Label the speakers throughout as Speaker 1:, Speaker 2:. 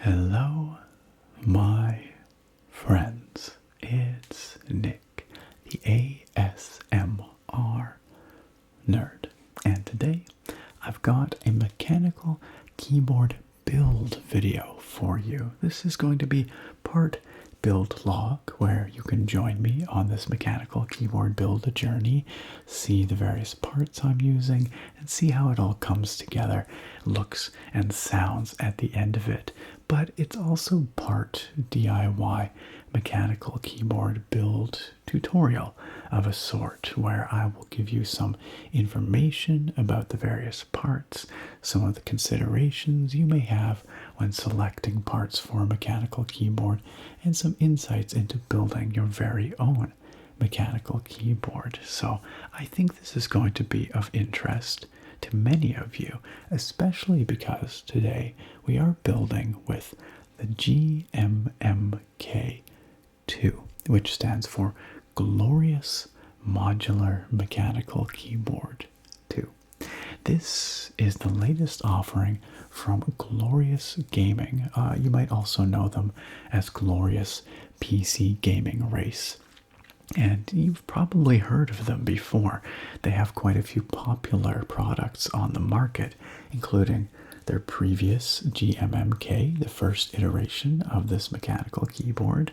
Speaker 1: Hello, my friends. It's Nick, the ASMR nerd, and today I've got a mechanical keyboard build video for you. This is going to be part build log, where you can join me on this mechanical keyboard build journey, see the various parts I'm using, and see how it all comes together, looks and sounds at the end of it. But it's also part DIY mechanical keyboard build tutorial of a sort, where I will give you some information about the various parts, some of the considerations you may have when selecting parts for a mechanical keyboard, and some insights into building your very own mechanical keyboard. So I think this is going to be of interest to many of you, especially because today we are building with the GMMK2, which stands for Glorious Modular Mechanical Keyboard 2. This is the latest offering from Glorious Gaming. You might also know them as Glorious PC Gaming Race. And you've probably heard of them before. They have quite a few popular products on the market, including their previous GMMK, the first iteration of this mechanical keyboard,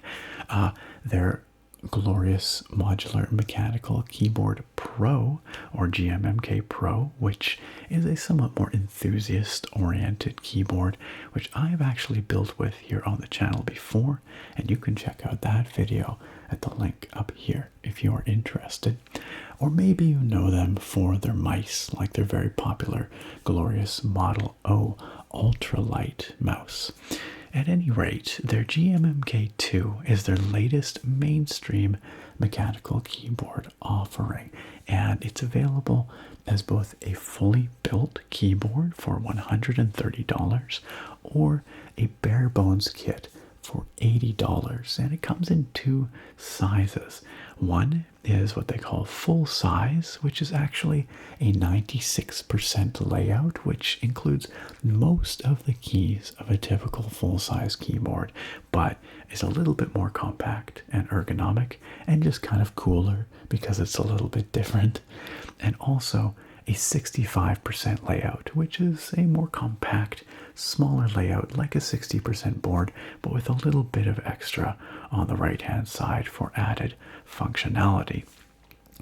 Speaker 1: their Glorious Modular Mechanical Keyboard Pro, or GMMK Pro, which is a somewhat more enthusiast-oriented keyboard, which I've actually built with here on the channel before, and you can check out that video at the link up here if you are interested. Or maybe you know them for their mice, like their very popular Glorious Model O Ultralight mouse. At any rate, their GMMK2 is their latest mainstream mechanical keyboard offering, and it's available as both a fully built keyboard for $130 or a Barebones kit for $80, and it comes in two sizes. One is what they call full size, which is actually a 96% layout, which includes most of the keys of a typical full-size keyboard, but is a little bit more compact and ergonomic and just kind of cooler because it's a little bit different. And also a 65% layout, which is a more compact, smaller layout like a 60% board, but with a little bit of extra on the right-hand side for added functionality.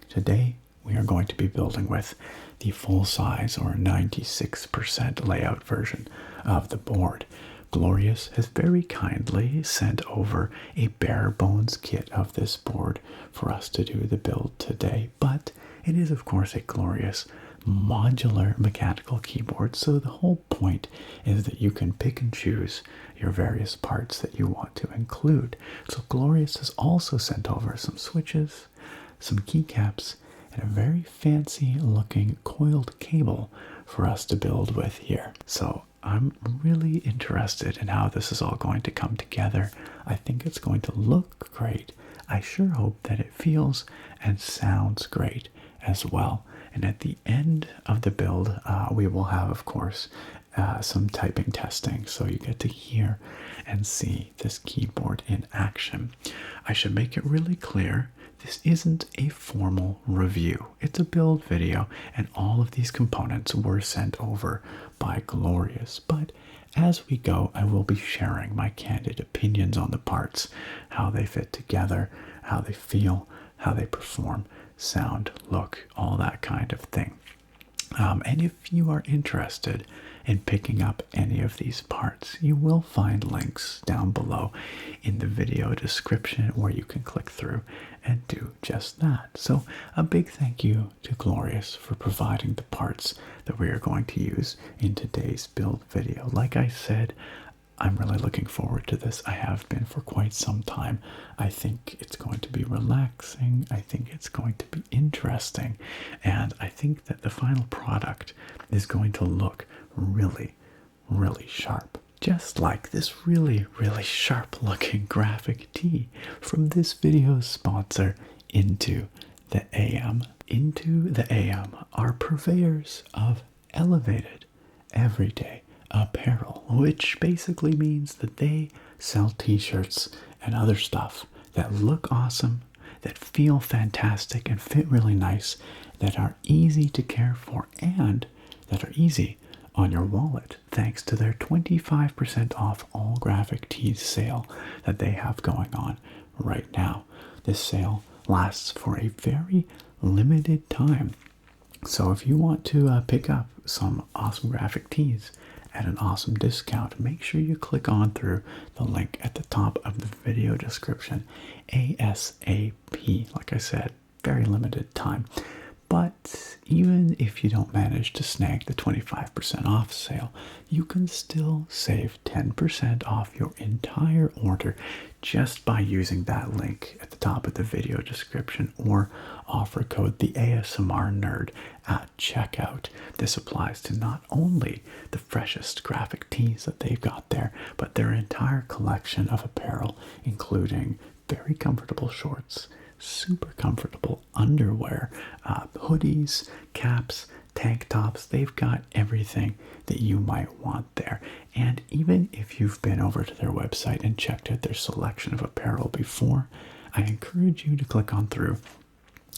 Speaker 1: Today, we are going to be building with the full-size or 96% layout version of the board. Glorious has very kindly sent over a bare bones kit of this board for us to do the build today, but it is of course a Glorious modular mechanical keyboard, so the whole point is that you can pick and choose your various parts that you want to include. So Glorious has also sent over some switches, some keycaps, and a very fancy looking coiled cable for us to build with here. So I'm really interested in how this is all going to come together. I think it's going to look great. I sure hope that it feels and sounds great as well. And at the end of the build, we will have, of course, some typing testing, so you get to hear and see this keyboard in action. I should make it really clear, this isn't a formal review. It's a build video, and all of these components were sent over by Glorious. But as we go, I will be sharing my candid opinions on the parts, how they fit together, how they feel, how they perform, sound, look, all that kind of thing. And if you are interested in picking up any of these parts, you will find links down below in the video description where you can click through and do just that. So a big thank you to Glorious for providing the parts that we are going to use in today's build video. Like I said, I'm really looking forward to this. I have been for quite some time. I think it's going to be relaxing. I think it's going to be interesting. And I think that the final product is going to look really, really sharp. Just like this really, really sharp looking graphic tee from this video's sponsor, Into the AM. Into the AM are purveyors of elevated, everyday, Apparel, which basically means that they sell t-shirts and other stuff that look awesome, that feel fantastic and fit really nice, that are easy to care for, and that are easy on your wallet thanks to their 25% off all graphic tees sale that they have going on right now. This sale lasts for a very limited time. So if you want to pick up some awesome graphic tees at an awesome discount, make sure you click on through the link at the top of the video description ASAP. Like I said, very limited time. But even if you don't manage to snag the 25% off sale, you can still save 10% off your entire order just by using that link at the top of the video description or offer code the ASMR Nerd at checkout. This applies to not only the freshest graphic tees that they've got there, but their entire collection of apparel, including very comfortable shorts, super comfortable underwear, hoodies, caps, tank tops. They've got everything that you might want there. And even if you've been over to their website and checked out their selection of apparel before, I encourage you to click on through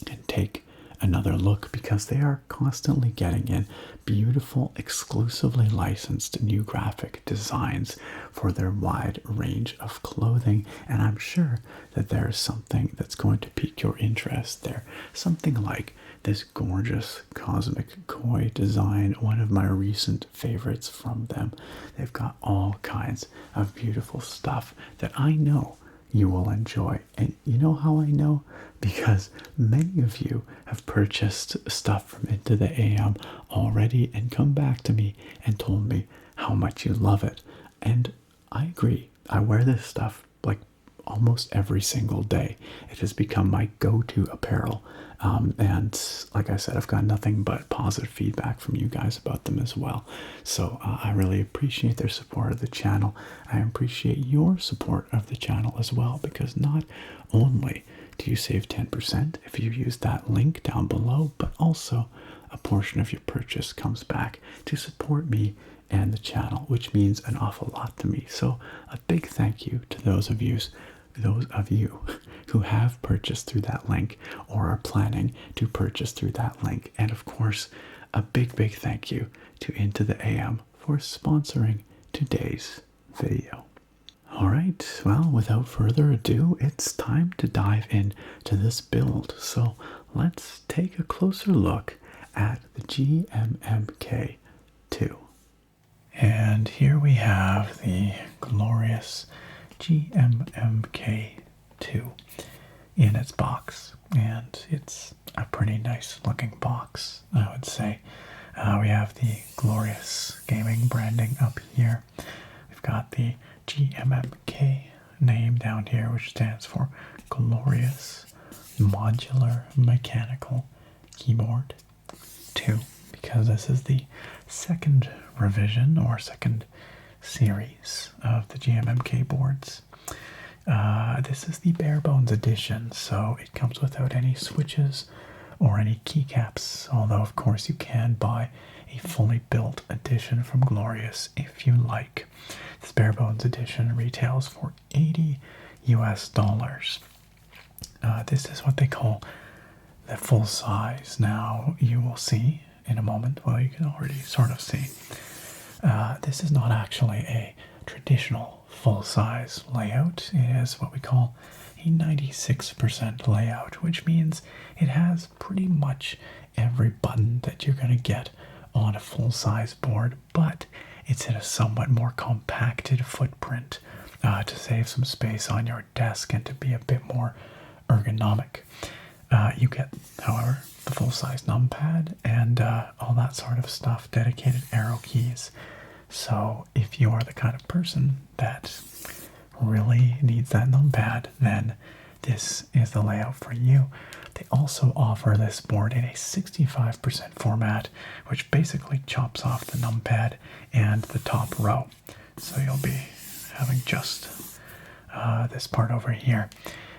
Speaker 1: and take another look, because they are constantly getting in beautiful, exclusively licensed new graphic designs for their wide range of clothing. And I'm sure that there's something that's going to pique your interest there. Something like this gorgeous cosmic koi design, one of my recent favorites from them. They've got all kinds of beautiful stuff that I know you will enjoy. And you know how I know? Because many of you have purchased stuff from Into the AM already and come back to me and told me how much you love it. And I agree. I wear this stuff like almost every single day. It has become my go-to apparel. And like I said, I've got nothing but positive feedback from you guys about them as well. So I really appreciate their support of the channel. I appreciate your support of the channel as well, because not only do you save 10% if you use that link down below, but also a portion of your purchase comes back to support me and the channel, which means an awful lot to me. So a big thank you to those of you who have purchased through that link or are planning to purchase through that link. And of course, a big thank you to Into the AM for sponsoring today's video. All right, well, without further ado, it's time to dive into this build. So let's take a closer look at the GMMK2. And here we have the glorious GMMK2 in its box, and it's a pretty nice looking box, I would say. We have the glorious gaming branding up here. We've got the GMMK name down here, which stands for Glorious Modular Mechanical Keyboard 2, because this is the second revision or second series of the GMMK boards. This is the Barebones edition, so it comes without any switches or any keycaps, although of course you can buy a fully built edition from Glorious if you like. This Barebones edition retails for $80 US. This is what they call the full size. Now you will see in a moment, well, you can already sort of see, this is not actually a traditional full-size layout. It is what we call a 96% layout, which means it has pretty much every button that you're going to get on a full-size board, but it's in a somewhat more compacted footprint to save some space on your desk and to be a bit more ergonomic. You get, however, the full-size numpad and all that sort of stuff, dedicated arrow keys. So if you are the kind of person that really needs that numpad, then this is the layout for you. They also offer this board in a 65% format, which basically chops off the numpad and the top row. So you'll be having just this part over here.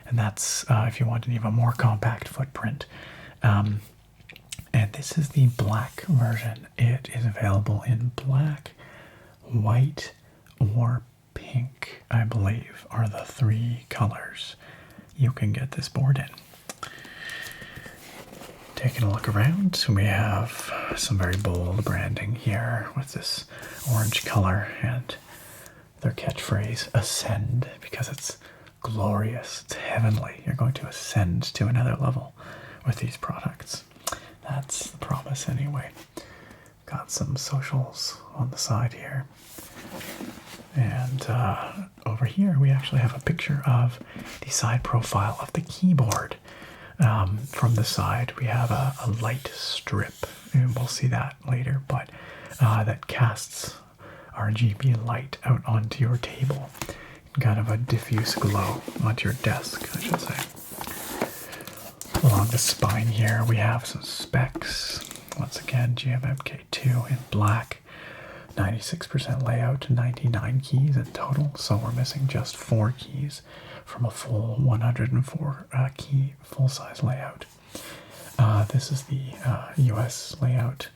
Speaker 1: And that's if you want an even more compact footprint. And this is the black version. It is available in black, white, or pink, I believe, are the three colors you can get this board in. Taking a look around, we have some very bold branding here with this orange color and their catchphrase, ascend, because it's glorious, it's heavenly. You're going to ascend to another level with these products. That's the promise anyway. Got some socials on the side here. And over here we actually have a picture of the side profile of the keyboard. From the side we have a light strip, and we'll see that later, but that casts RGB light out onto your table. Kind of a diffuse glow onto your desk, I should say. Along the spine here we have some specs. Once again, GMMK2 in black. 96% layout, 99 keys in total, so we're missing just 4 keys from a full 104 key full-size layout. This is the US layout,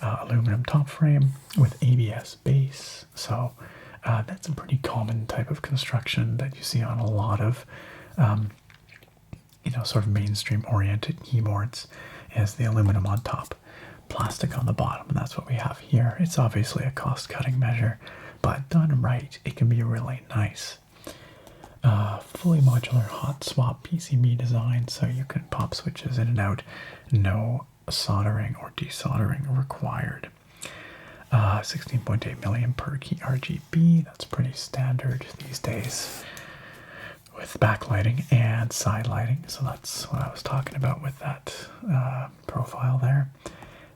Speaker 1: aluminum top frame with ABS base, so that's a pretty common type of construction that you see on a lot of sort of mainstream oriented keyboards, is the aluminum on top, plastic on the bottom, and that's what we have here. It's obviously a cost-cutting measure, but done right, it can be really nice. Fully modular hot swap PCB design, so you can pop switches in and out, no soldering or desoldering required. 16.8 million per key RGB, that's pretty standard these days with backlighting and side lighting, so that's what I was talking about with that profile there.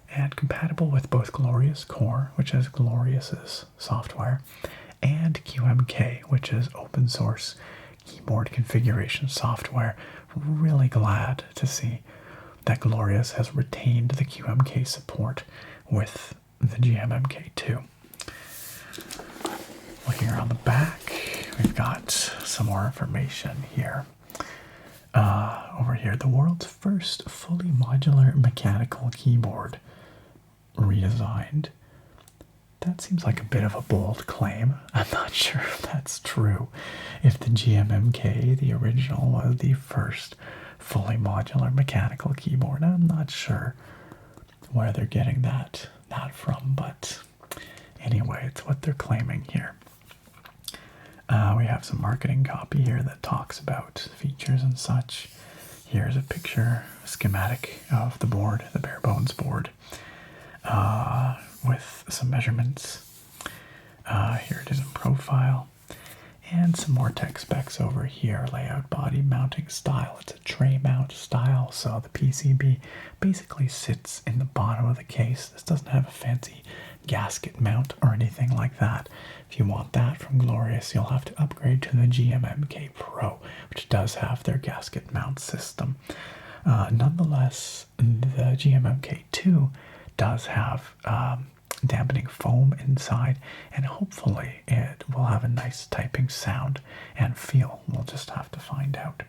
Speaker 1: And compatible with both Glorious Core, which is Glorious's software, and QMK, which is open source keyboard configuration software. Really glad to see that Glorious has retained the QMK support with the GMMK2. Looking around the back, we've got some more information here. Over here, the world's first fully modular mechanical keyboard redesigned. That seems like a bit of a bold claim. I'm not sure if that's true. If the GMMK, the original, was the first fully modular mechanical keyboard, I'm not sure where they're getting that from, but anyway, it's what they're claiming here. We have some marketing copy here that talks about features and such. Here's a picture, a schematic of the board, the Barebones board, with some measurements. Here it is in profile. And some more tech specs over here. Layout, body, mounting style. It's a tray mount style, so the PCB basically sits in the bottom of the case. This doesn't have a fancy gasket mount or anything like that. If you want that from Glorious, you'll have to upgrade to the GMMK Pro, which does have their gasket mount system. Nonetheless, the GMMK2 does have dampening foam inside, and hopefully it will have a nice typing sound and feel. We'll just have to find out.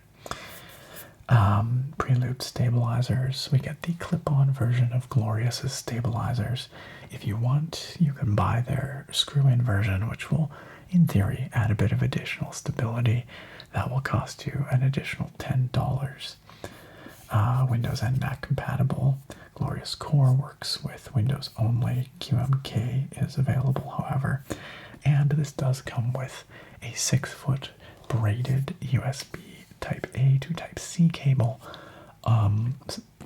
Speaker 1: Prelude stabilizers. We get the clip-on version of Glorious's stabilizers. If you want, you can buy their screw-in version, which will, in theory, add a bit of additional stability. That will cost you an additional $10. Windows and Mac compatible. Glorious Core works with Windows only. QMK is available, however. And this does come with a 6-foot braided USB Type A to Type C cable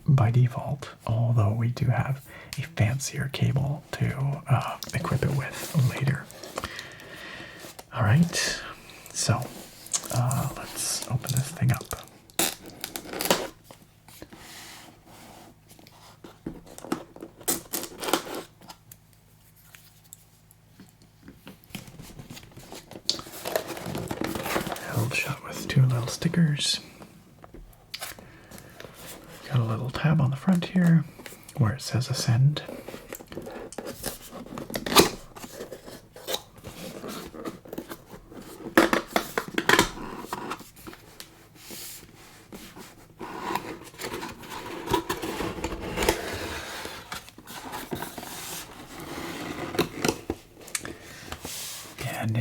Speaker 1: by default, although we do have a fancier cable to equip it with later. All right, so let's open this thing up. Held shut with 2 little stickers. Got a little tab on the front here where it says Ascend.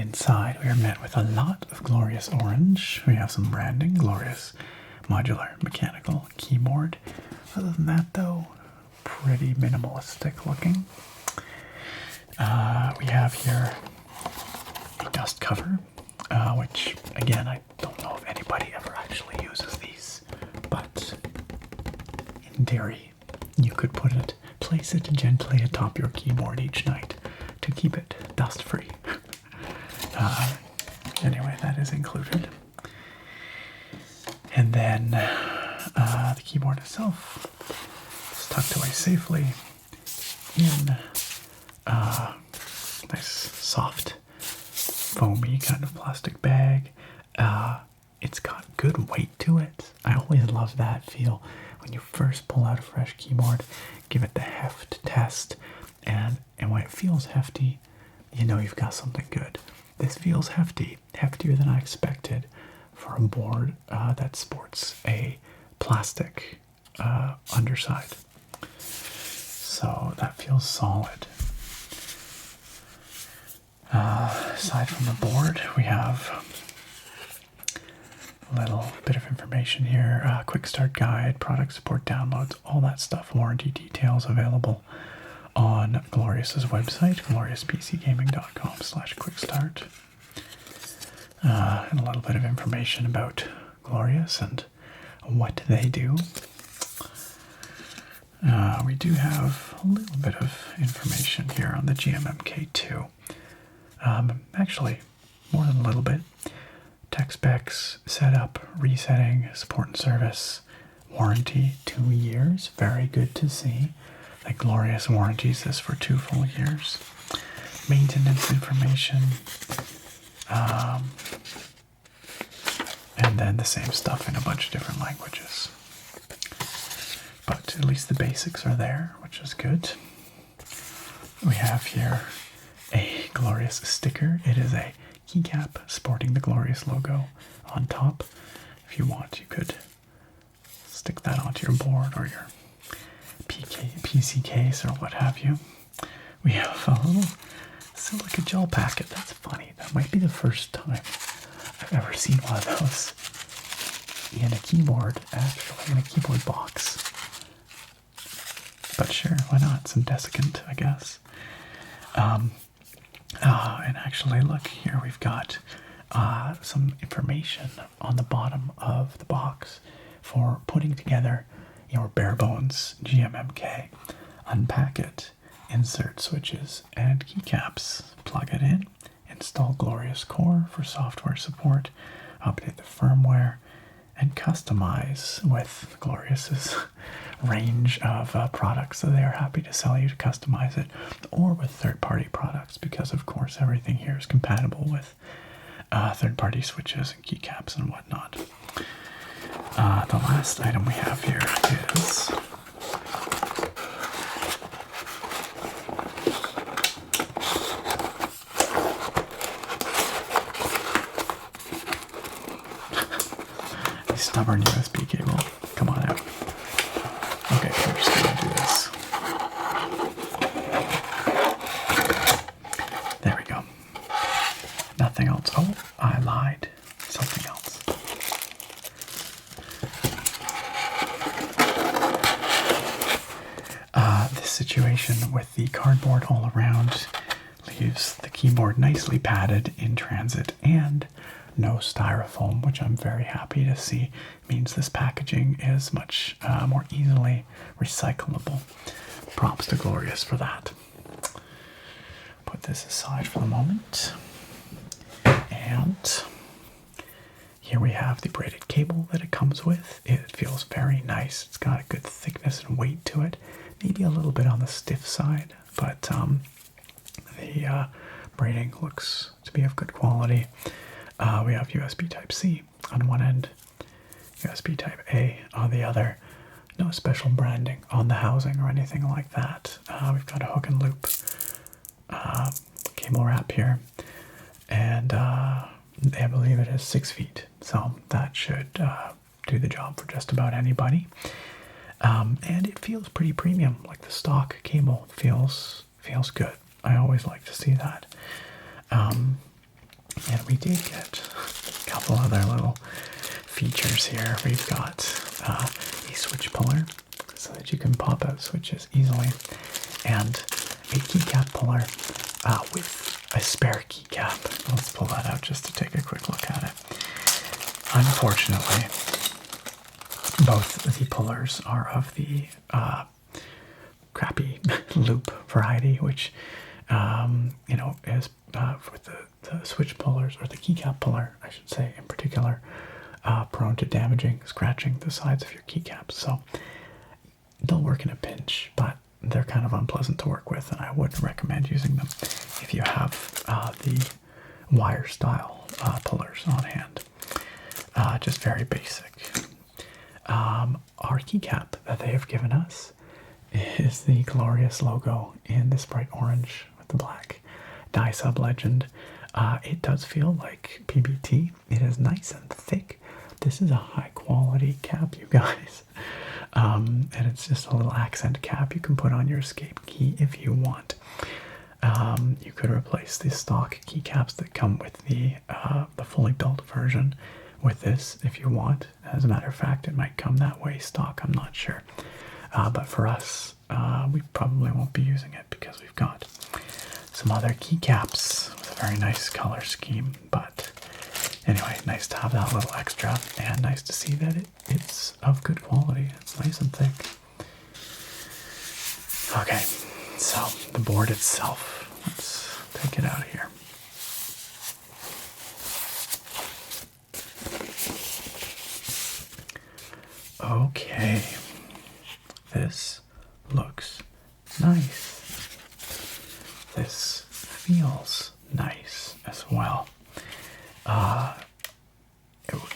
Speaker 1: inside we are met with a lot of glorious orange. We have some branding, glorious modular mechanical keyboard. Other than that though, pretty minimalistic looking. We have here a dust cover, which again, I don't know if anybody ever actually uses these, but in theory, you could place it gently atop your keyboard each night to keep it dust free. Anyway, that is included. And then the keyboard itself is tucked away safely in nice soft foamy kind of plastic bag. It's got good weight to it. I always love that feel when you first pull out a fresh keyboard, give it the heft test, and when it feels hefty, you know you've got something good. This feels hefty, heftier than I expected for a board that sports a plastic underside. So that feels solid. Aside from the board, we have a little bit of information here. Quick start guide, product support downloads, all that stuff. Warranty details available on Glorious's website, gloriouspcgaming.com/quickstart. And a little bit of information about Glorious and what they do. We do have a little bit of information here on the GMMK2. Actually, more than a little bit. Tech specs, setup, resetting, support and service, warranty, 2 years. Very good to see. The Glorious warranties this for 2 full years. Maintenance information. And then the same stuff in a bunch of different languages. But at least the basics are there, which is good. We have here a Glorious sticker. It is a keycap sporting the Glorious logo on top. If you want, you could stick that onto your board or your PC case or what have you. We have a little silica gel packet. That's funny. That might be the first time I've ever seen one of those in a keyboard, actually, in a keyboard box. But sure, why not? Some desiccant, I guess. And actually, look, here we've got some information on the bottom of the box for putting together your Barebones GMMK. Unpack it, insert switches and keycaps, plug it in, install Glorious Core for software support, update the firmware, and customize with Glorious's range of products. So they are happy to sell you to customize it, or with third-party products, because of course everything here is compatible with third-party switches and keycaps and whatnot. The last item we have here is a stubborn USB cable. Come on out. Okay, we're just gonna do this. There we go. Nothing else. Oh, I lied. Something else. This situation with the cardboard all around leaves the keyboard nicely padded in transit and no styrofoam, which I'm very happy to see. Means this packaging is much more easily recyclable. Props to Glorious for that. Put this aside for the moment. And here we have the braided cable that it comes with. It feels very nice. It's got a good thickness and weight to it. Maybe a little bit on the stiff side, but the braiding looks to be of good quality. We have USB Type-C on one end, USB Type-A on the other. No special branding on the housing or anything like that. We've got a hook and loop cable wrap here, and I believe it is 6 feet, so that should do the job for just about anybody. And it feels pretty premium, like the stock cable feels good. I always like to see that. And we did get a couple other little features here. We've got a switch puller so that you can pop out switches easily, and a keycap puller with a spare keycap. Let's pull that out just to take a quick look at it. Unfortunately, both the pullers are of the crappy loop variety, which you know, is with the switch pullers, or the keycap puller, I should say, in particular, prone to damaging, scratching the sides of your keycaps. So they'll work in a pinch, but they're kind of unpleasant to work with, and I wouldn't recommend using them if you have the wire style pullers on hand. Just very basic. Our keycap that they have given us is the Glorious logo in this bright orange with the black die sub legend. It does feel like PBT. It is nice and thick. This is a high quality cap, you guys. And it's just a little accent cap you can put on your escape key if you want. You could replace the stock keycaps that come with the fully built version with this if you want. As a matter of fact, it might come that way stock, I'm not sure. But for us, we probably won't be using it because we've got some other keycaps with a very nice color scheme. But anyway, nice to have that little extra, and nice to see that it's of good quality. It's nice and thick. Okay, so the board itself, let's take it out here. Okay, this looks nice. This feels nice as well.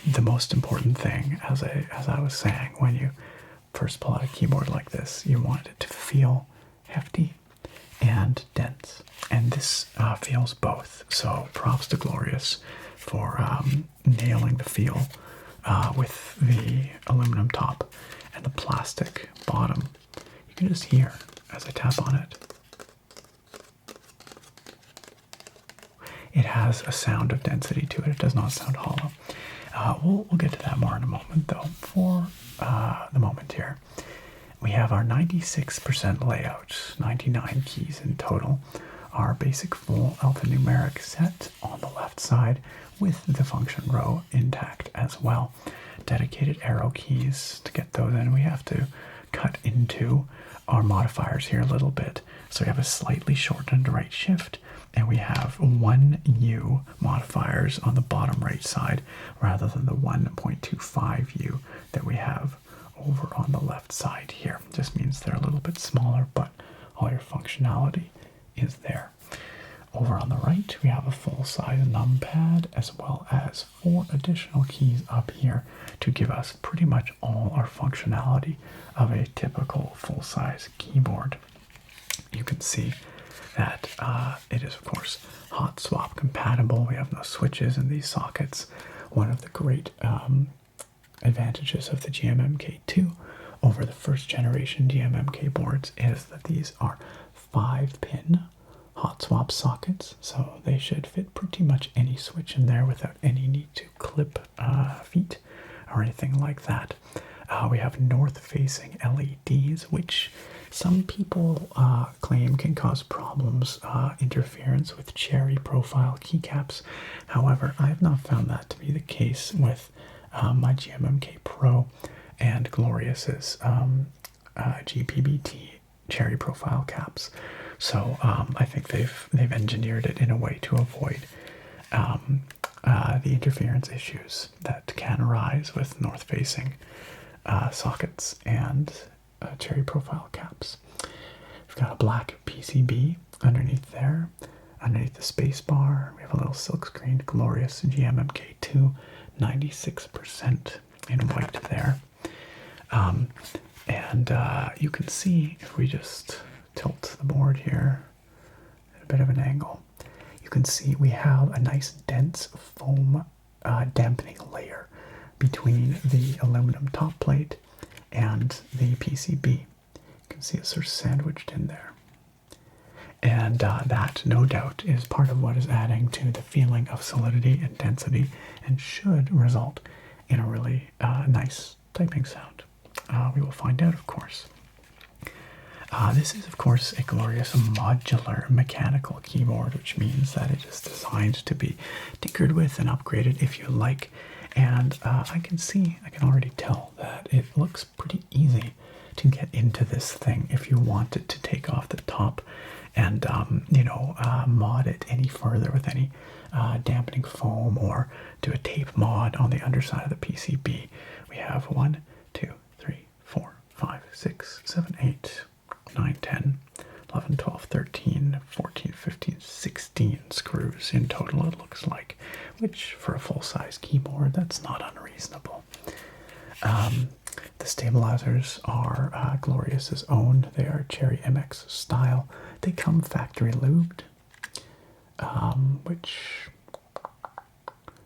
Speaker 1: The most important thing, as I was saying, when you first pull out a keyboard like this, you want it to feel hefty and dense, and this feels both. So props to Glorious for nailing the feel with the aluminum top and the plastic bottom. You can just hear as I tap on it. It has a sound of density to it. It does not sound hollow. We'll get to that more in a moment, though. For the moment here, we have our 96% layout, 99 keys in total. Our basic full alphanumeric set on the left side with the function row intact as well. Dedicated arrow keys. To get those in, we have to cut into our modifiers here a little bit. So we have a slightly shortened right shift, and we have 1U modifiers on the bottom right side rather than the 1.25U that we have over on the left side here. Just means they're a little bit smaller, but all your functionality is there. Over on the right, we have a full-size numpad as well as 4 additional keys up here to give us pretty much all our functionality of a typical full-size keyboard. You can see that it is, of course, hot swap compatible. We have no switches in these sockets. One of the great advantages of the GMMK2 over the first generation GMMK boards is that these are 5-pin hot swap sockets, so they should fit pretty much any switch in there without any need to clip feet or anything like that. We have north-facing LEDs, which some people claim can cause problems, interference with cherry profile keycaps. However, I have not found that to be the case with my GMMK Pro and Glorious's GPBT cherry profile caps. So I think they've engineered it in a way to avoid the interference issues that can arise with north-facing sockets and cherry profile caps. We've got a black PCB underneath there. Underneath the space bar, we have a little silkscreened Glorious GMMK2, 96% in white there. And you can see, if we just tilt the board here at a bit of an angle, you can see we have a nice dense foam dampening layer between the aluminum top plate and the PCB. You can see it's sort of sandwiched in there. And that, no doubt, is part of what is adding to the feeling of solidity and density and should result in a really nice typing sound. We will find out, of course. This is, of course, a Glorious modular mechanical keyboard, which means that it is designed to be tinkered with and upgraded if you like. And I can already tell that it looks pretty easy to get into this thing if you wanted to take off the top and, mod it any further with any dampening foam or do a tape mod on the underside of the PCB. We have 1, 2, 3, 4, 5, 6, 7, 8, 9, 10, 11, 12, 13, 14, 15, 16 screws in total, it looks like, which for a full-size keyboard, that's not unreasonable. The stabilizers are Glorious's own. They are Cherry MX style. They come factory lubed, which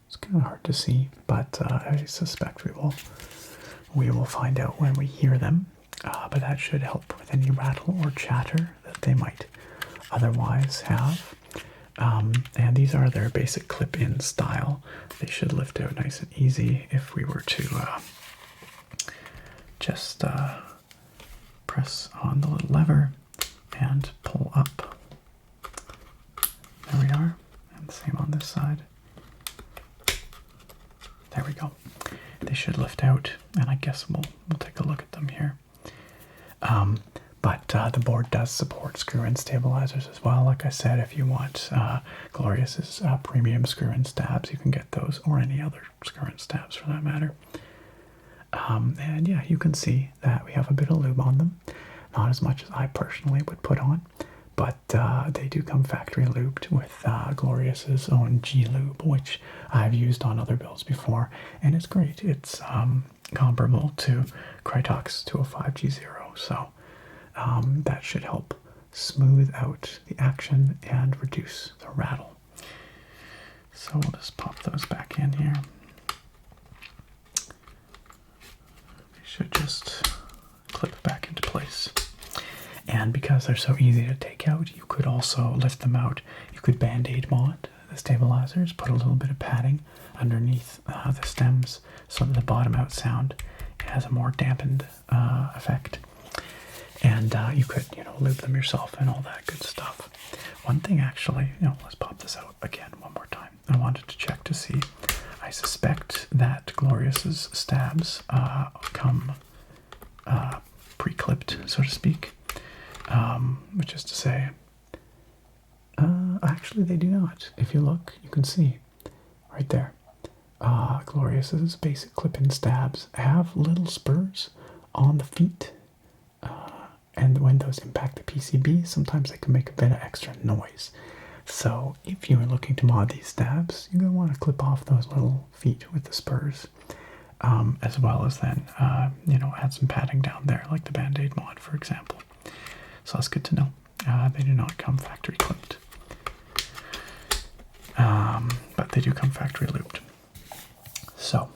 Speaker 1: is kind of hard to see, but I suspect we will find out when we hear them. But that should help with any rattle or chatter that they might otherwise have. And these are their basic clip-in style. They should lift out nice and easy if we were to just press on the little lever and pull up. There we are. And the same on this side. There we go. They should lift out, and I guess we'll take a look at them here. But the board does support screw-in stabilizers as well. Like I said, if you want Glorious's premium screw-in stabs, you can get those, or any other screw-in stabs for that matter. And yeah, you can see that we have a bit of lube on them. Not as much as I personally would put on, but they do come factory lubed with Glorious's own G-Lube, which I've used on other builds before, and it's great. It's comparable to Krytox 205G0, so that should help smooth out the action and reduce the rattle. So we'll just pop those back in here. They should just clip back into place. And because they're so easy to take out, you could also lift them out. You could Band-Aid mod the stabilizers, put a little bit of padding underneath the stems so that the bottom out sound has a more dampened effect. And you could, lube them yourself and all that good stuff. One thing actually, let's pop this out again one more time. I wanted to check to see. I suspect that Glorious's stabs come pre-clipped, so to speak. Which is to say, actually they do not. If you look, you can see right there. Glorious's basic clip-in stabs have little spurs on the feet. And when those impact the PCB, sometimes they can make a bit of extra noise. So if you are looking to mod these stabs, you're going to want to clip off those little feet with the spurs. As well as then, add some padding down there, like the Band-Aid mod, for example. So that's good to know. They do not come factory clipped. But they do come factory lubed. So,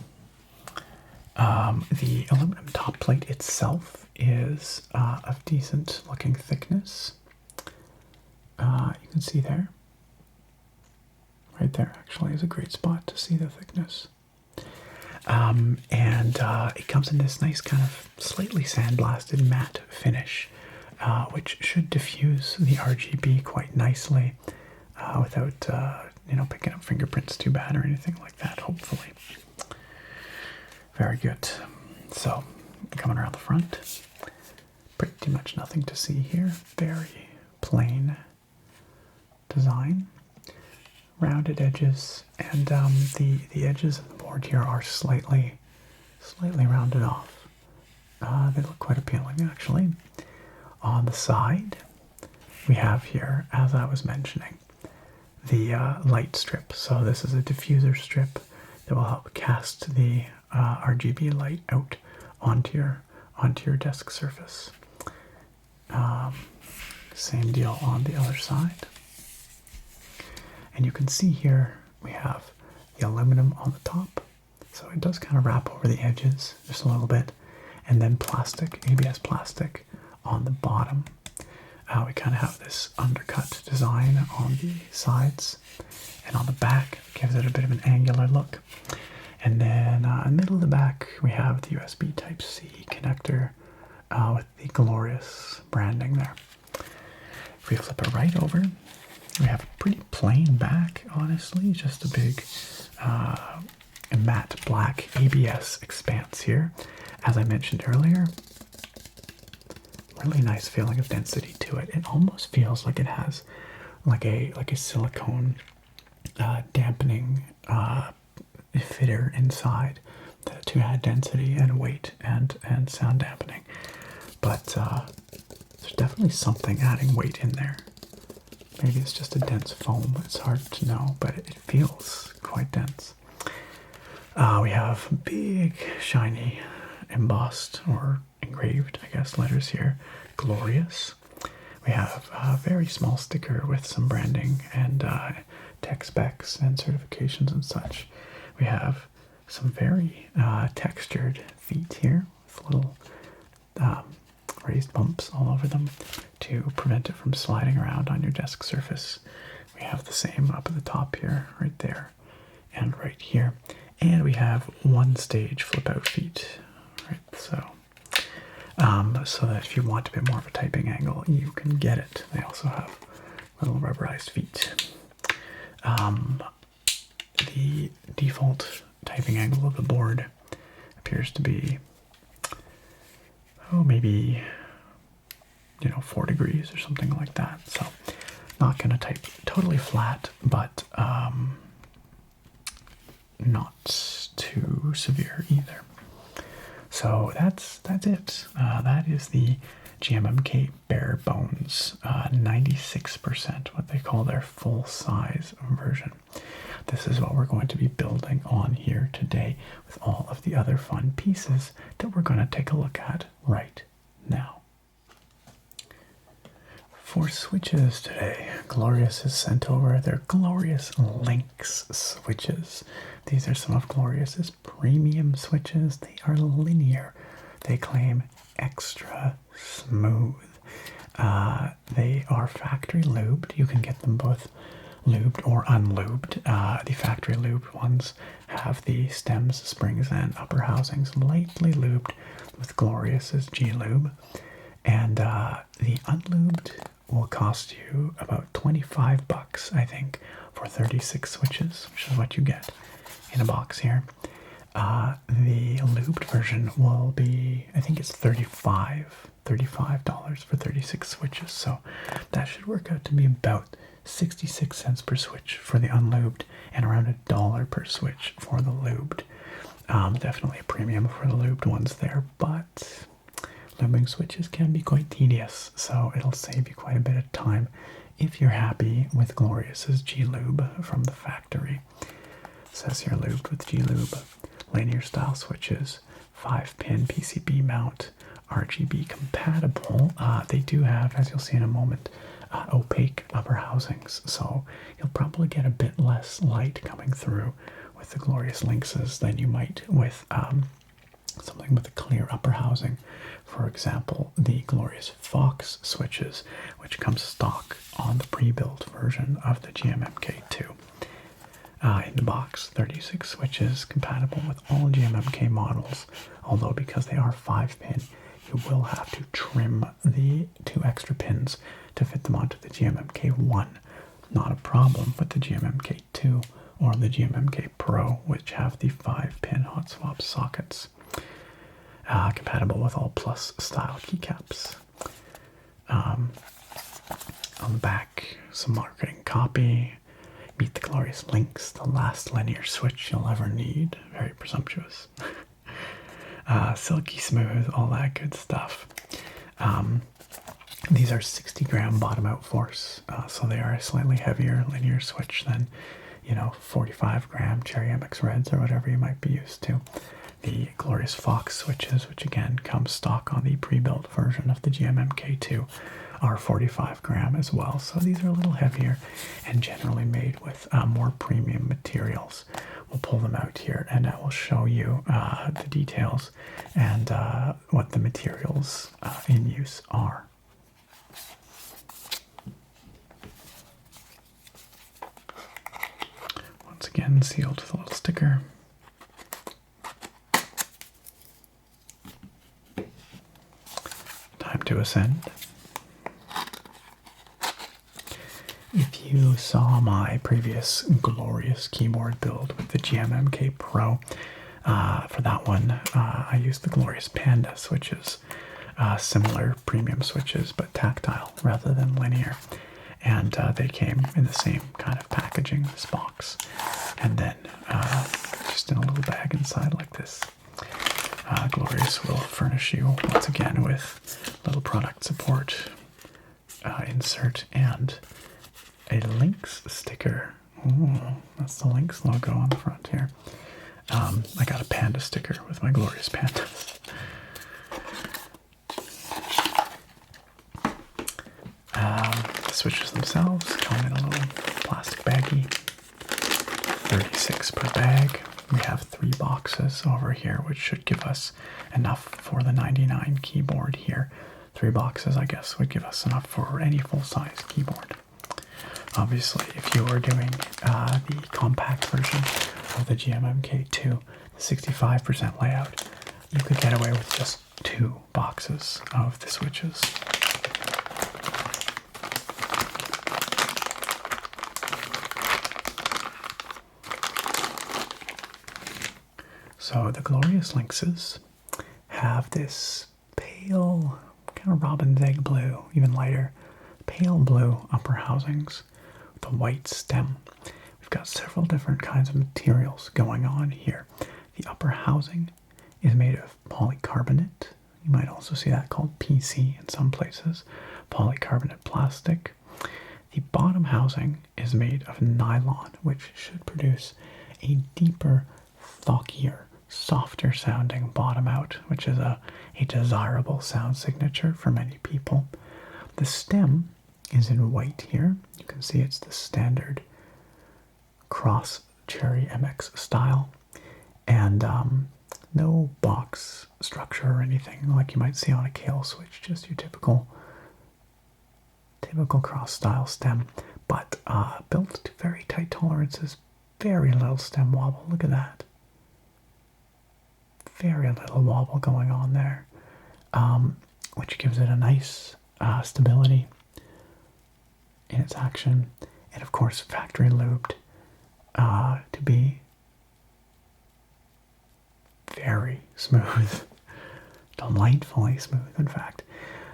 Speaker 1: the aluminum top plate itself is of decent looking thickness. You can see there. Right there actually is a great spot to see the thickness. And it comes in this nice kind of slightly sandblasted matte finish, which should diffuse the RGB quite nicely without, picking up fingerprints too bad or anything like that, hopefully. Very good. So, coming around the front, pretty much nothing to see here. Very plain design. Rounded edges, and the edges of the board here are slightly rounded off. They look quite appealing, actually. On the side, we have here, as I was mentioning, the light strip. So this is a diffuser strip that will help cast the RGB light out onto your desk surface. Same deal on the other side. And you can see here we have the aluminum on the top, so it does kind of wrap over the edges just a little bit, and then plastic, ABS plastic on the bottom. we kind of have this undercut design on the sides, and on the back it gives it a bit of an angular look. And then in the middle of the back we have the USB Type-C connector with the Glorious branding there. If we flip it right over, we have a pretty plain back, honestly, just a big matte black ABS expanse here. As I mentioned earlier, really nice feeling of density to it. It almost feels like it has like a silicone dampening fitter inside to add density and weight and sound dampening. But there's definitely something adding weight in there. Maybe it's just a dense foam. It's hard to know, but it feels quite dense. We have big, shiny, embossed or engraved, I guess, letters here. Glorious. We have a very small sticker with some branding and tech specs and certifications and such. We have some very textured feet here with little raised bumps all over them to prevent it from sliding around on your desk surface. We have the same up at the top here, right there, and right here. And we have one stage flip out feet, right? So that if you want a bit more of a typing angle, you can get it. They also have little rubberized feet. The default typing angle of the board appears to be, maybe 4 degrees or something like that. So not going to type totally flat, but not too severe either. So that's it. That is the GMMK Barebones 96%, what they call their full size version. This is what we're going to be building on here today with all of the other fun pieces that we're going to take a look at right now. For switches today, Glorious has sent over their Glorious Lynx switches. These are some of Glorious's premium switches. They are linear. They claim extra smooth. They are factory lubed. You can get them both lubed or unlubed. The factory lubed ones have the stems, springs, and upper housings lightly lubed with Glorious's G-Lube. And the unlubed will cost you about $25, I think, for 36 switches, which is what you get in a box here. The lubed version will be, I think it's $35 for 36 switches. So that should work out to be about 66 cents per switch for the unlubed and around $1 per switch for the lubed. Definitely a premium for the lubed ones there, but lubing switches can be quite tedious, so it'll save you quite a bit of time if you're happy with Glorious's G-Lube from the factory. It says here lubed with G-Lube, linear style switches, 5-pin PCB mount, RGB compatible. They do have, as you'll see in a moment, opaque upper housings, so you'll probably get a bit less light coming through with the Glorious Lynxes than you might with something with a clear upper housing. For example, the Glorious Fox switches, which comes stock on the pre-built version of the GMMK2. In the box, 36 switches compatible with all GMMK models, although because they are 5-pin, you will have to trim the 2 extra pins to fit them onto the GMMK1. Not a problem with the GMMK2 or the GMMK Pro, which have the 5-pin hot swap sockets. Compatible with all Plus style keycaps. On the back, some marketing copy. Meet the Glorious Lynx, the last linear switch you'll ever need. Very presumptuous. Silky smooth, all that good stuff. These are 60-gram bottom-out force, so they are a slightly heavier linear switch than, 45-gram Cherry MX Reds or whatever you might be used to. The Glorious Fox switches, which again come stock on the pre-built version of the GMMK2, are 45-gram as well. So these are a little heavier and generally made with more premium materials. We'll pull them out here and I will show you the details and what the materials in use are. once again sealed with a little sticker. Time to ascend. If you saw my previous Glorious keyboard build with the GMMK Pro, for that one I used the Glorious Panda switches, similar premium switches but tactile rather than linear, and they came in the same kind of packaging, this box, and then just in a little bag inside like this. Glorious will furnish you once again with little product support insert and a Lynx sticker. Ooh, that's the Lynx logo on the front here. I got a panda sticker with my Glorious pandas. The switches themselves come in a little plastic baggie. 36 per bag. We have 3 boxes over here, which should give us enough for the 99 keyboard here. 3 boxes, I guess, would give us enough for any full-size keyboard. Obviously, if you are doing the compact version of the GMMK2, the 65% layout, you could get away with just 2 boxes of the switches. So the Glorious Lynxes have this pale, kind of robin's egg blue, even lighter, pale blue upper housings with a white stem. We've got several different kinds of materials going on here. The upper housing is made of polycarbonate. You might also see that called PC in some places, polycarbonate plastic. The bottom housing is made of nylon, which should produce a deeper, thockier, softer sounding bottom out, which is a desirable sound signature for many people. The stem is in white here. You can see it's the standard cross cherry MX style, and no box structure or anything like you might see on a Kale switch, just your typical cross style stem, but built to very tight tolerances, very little stem wobble. Look at that. Very little wobble going on there, which gives it a nice stability in its action, and of course factory lubed to be very smooth, delightfully smooth in fact.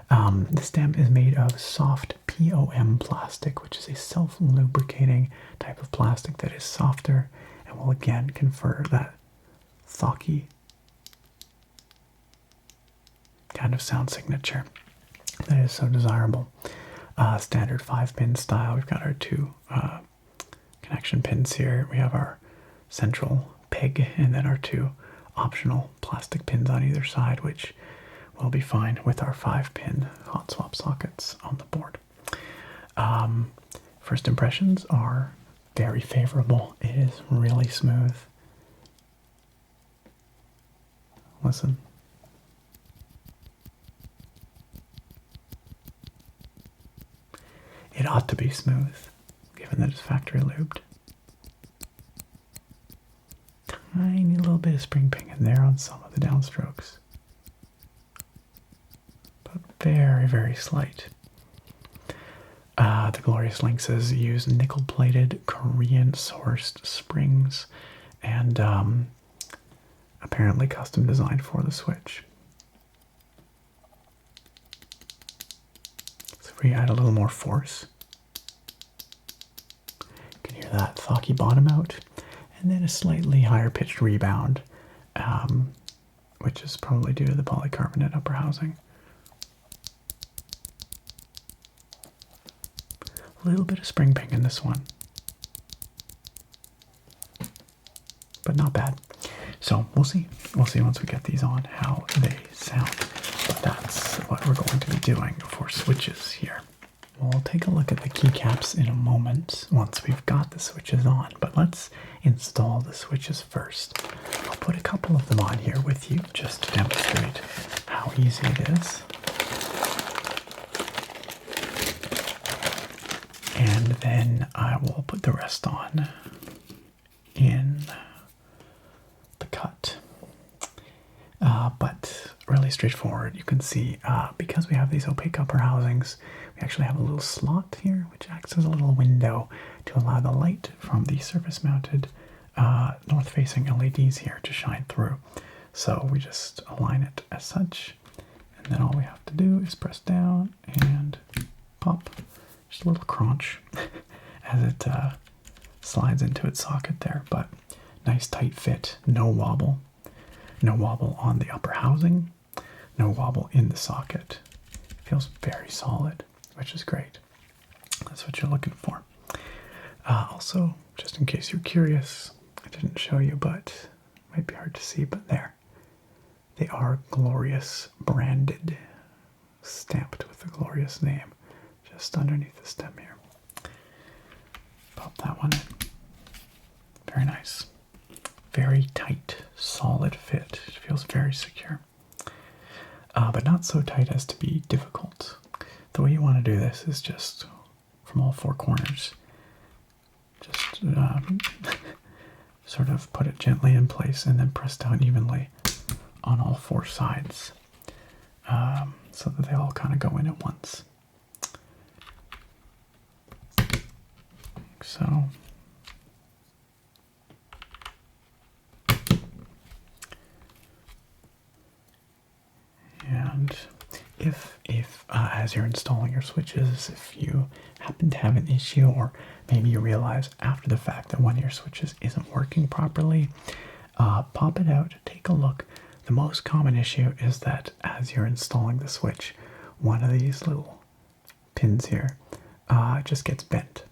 Speaker 1: The stem is made of soft POM plastic, which is a self-lubricating type of plastic that is softer and will again confer that thocky kind of sound signature that is so desirable. Standard 5-pin style. We've got our 2 connection pins here. We have our central peg and then our 2 optional plastic pins on either side, which will be fine with our 5-pin hot swap sockets on the board. First impressions are very favorable. It is really smooth. Listen. It ought to be smooth, given that it's factory lubed. Tiny little bit of spring ping in there on some of the downstrokes, but very, very slight. The Glorious Lynxes use nickel-plated Korean-sourced springs and apparently custom designed for the switch. So if we add a little more force, you can hear that thocky bottom out, and then a slightly higher pitched rebound, which is probably due to the polycarbonate upper housing. A little bit of spring ping in this one, but not bad. So we'll see. We'll see once we get these on how they sound. But that's what we're going to be doing for switches here. We'll take a look at the keycaps in a moment once we've got the switches on, but let's install the switches first. I'll put a couple of them on here with you just to demonstrate how easy it is. And then I will put the rest on in the cut. But really straightforward. You can see because we have these opaque upper housings, we actually have a little slot here which acts as a little window to allow the light from the surface mounted north-facing LEDs here to shine through. So we just align it as such, and then all we have to do is press down and pop, just a little crunch as it slides into its socket there. But nice tight fit, no wobble. No wobble on the upper housing, no wobble in the socket. Feels very solid, which is great. That's what you're looking for. Also, just in case you're curious, I didn't show you, but it might be hard to see, but there. They are Glorious branded, stamped with the Glorious name, just underneath the stem here. Pop that one in. Very nice. Very tight, solid fit. It feels very secure. But not so tight as to be difficult. The way you want to do this is just from all four corners. Just sort of put it gently in place and then press down evenly on all four sides so that they all kind of go in at once. Like so. And if as you're installing your switches, if you happen to have an issue, or maybe you realize after the fact that one of your switches isn't working properly, pop it out, take a look. The most common issue is that as you're installing the switch, one of these little pins here just gets bent.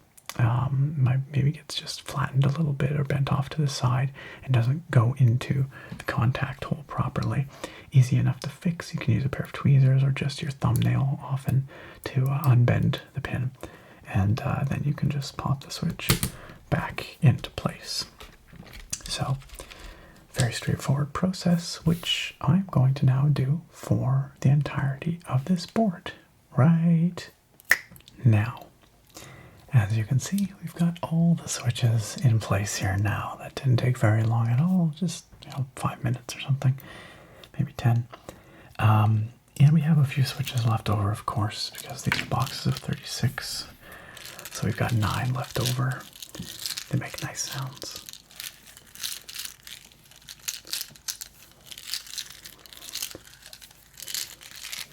Speaker 1: Maybe gets just flattened a little bit or bent off to the side and doesn't go into the contact hole properly. Easy enough to fix. You can use a pair of tweezers or just your thumbnail often to unbend the pin, and then you can just pop the switch back into place. So very straightforward process, which I'm going to now do for the entirety of this board right now. As you can see, we've got all the switches in place here now. That didn't take very long at all, just 5 minutes or something, maybe 10. And we have a few switches left over, of course, because these are boxes of 36. So we've got 9 left over. They make nice sounds.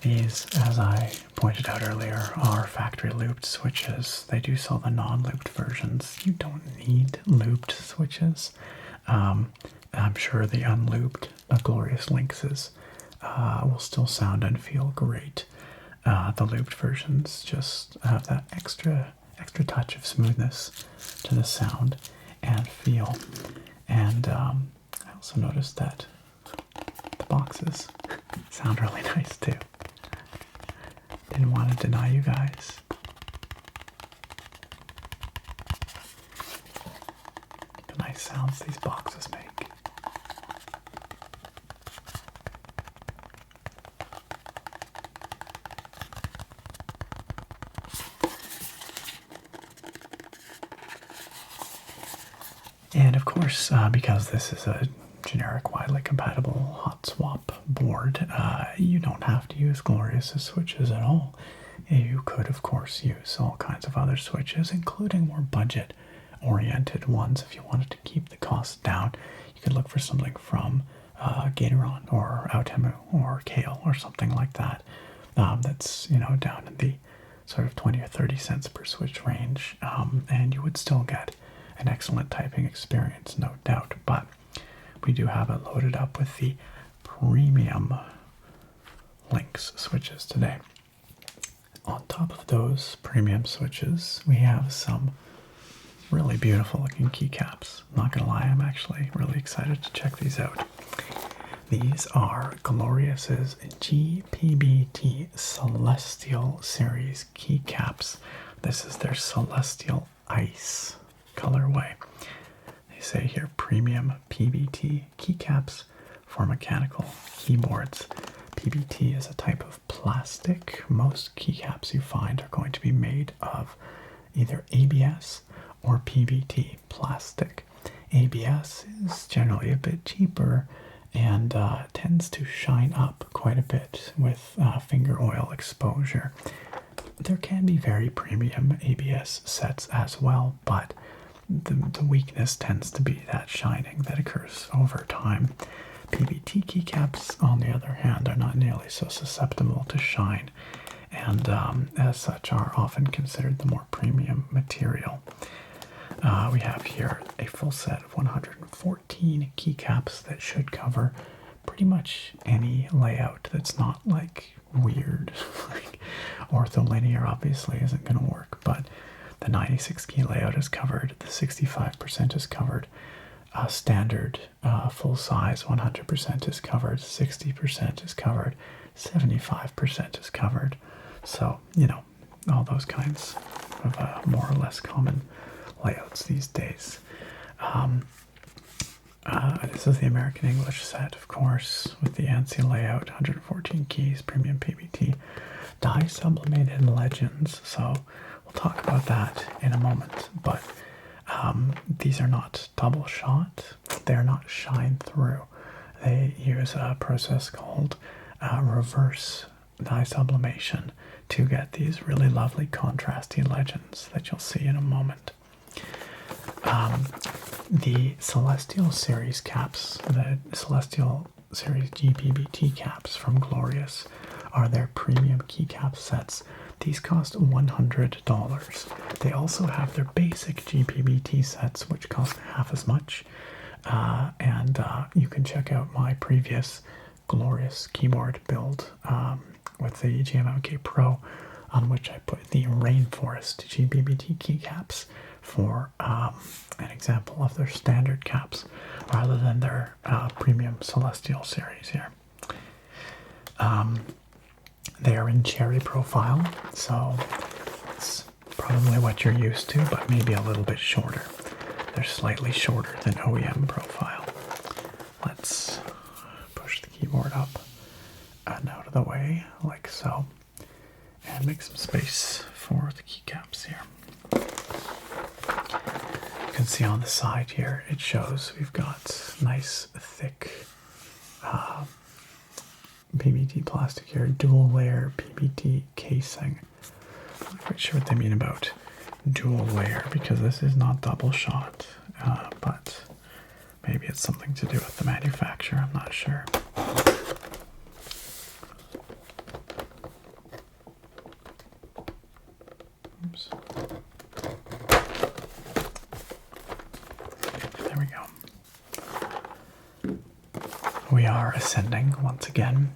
Speaker 1: These, as I pointed out earlier, are factory looped switches. They do sell the non-looped versions. You don't need looped switches. I'm sure the unlooped Glorious Lynxes will still sound and feel great. The looped versions just have that extra touch of smoothness to the sound and feel. And I also noticed that the boxes sound really nice too. Didn't want to deny you guys. The nice sounds these boxes make. And of course, because this is a generic, widely compatible hot swap board, you don't have to use Glorious's switches at all. You could, of course, use all kinds of other switches, including more budget-oriented ones. If you wanted to keep the costs down, you could look for something from Gateron or Autemu or Kale or something like that. That's down in the sort of 20 or 30 cents per switch range, and you would still get an excellent typing experience, no doubt. But we do have it loaded up with the premium Lynx switches today. On top of those premium switches, we have some really beautiful looking keycaps. Not gonna lie, I'm actually really excited to check these out. These are Glorious's GPBT Celestial Series keycaps. This is their Celestial Ice colorway. They say here premium PBT keycaps for mechanical keyboards. PBT is a type of plastic. Most keycaps you find are going to be made of either ABS or PBT plastic. ABS is generally a bit cheaper and tends to shine up quite a bit with finger oil exposure. There can be very premium ABS sets as well, but the weakness tends to be that shining that occurs over time. PBT keycaps, on the other hand, are not nearly so susceptible to shine, and as such are often considered the more premium material. We have here a full set of 114 keycaps that should cover pretty much any layout that's not like weird. Like ortholinear obviously isn't going to work, but the 96 key layout is covered, the 65% is covered, standard full size 100% is covered, 60% is covered, 75% is covered. So, you know, all those kinds of more or less common layouts these days. This is the American English set, of course, with the ANSI layout, 114 keys, premium PBT, dye sublimated legends. So we'll talk about that in a moment, but these are not double shot. They're not shine through. They use a process called reverse dye sublimation to get these really lovely contrasty legends that you'll see in a moment. The Celestial Series caps, the Celestial Series GPBT caps from Glorious, are their premium keycap sets. These cost $100. They also have their basic GPBT sets, which cost half as much. And you can check out my previous Glorious keyboard build with the GMMK Pro, on which I put the Rainforest GPBT keycaps for an example of their standard caps rather than their premium Celestial series here. They are in cherry profile, so it's probably what you're used to, but maybe a little bit shorter. They're slightly shorter than OEM profile. Let's push the keyboard up and out of the way, like so, and make some space for the keycaps here. You can see on the side here, it shows we've got nice, thick PBT plastic here, dual layer PBT casing. I'm not quite sure what they mean about dual layer, because this is not double shot, but maybe it's something to do with the manufacturer, I'm not sure. Oops. There we go. We are ascending once again.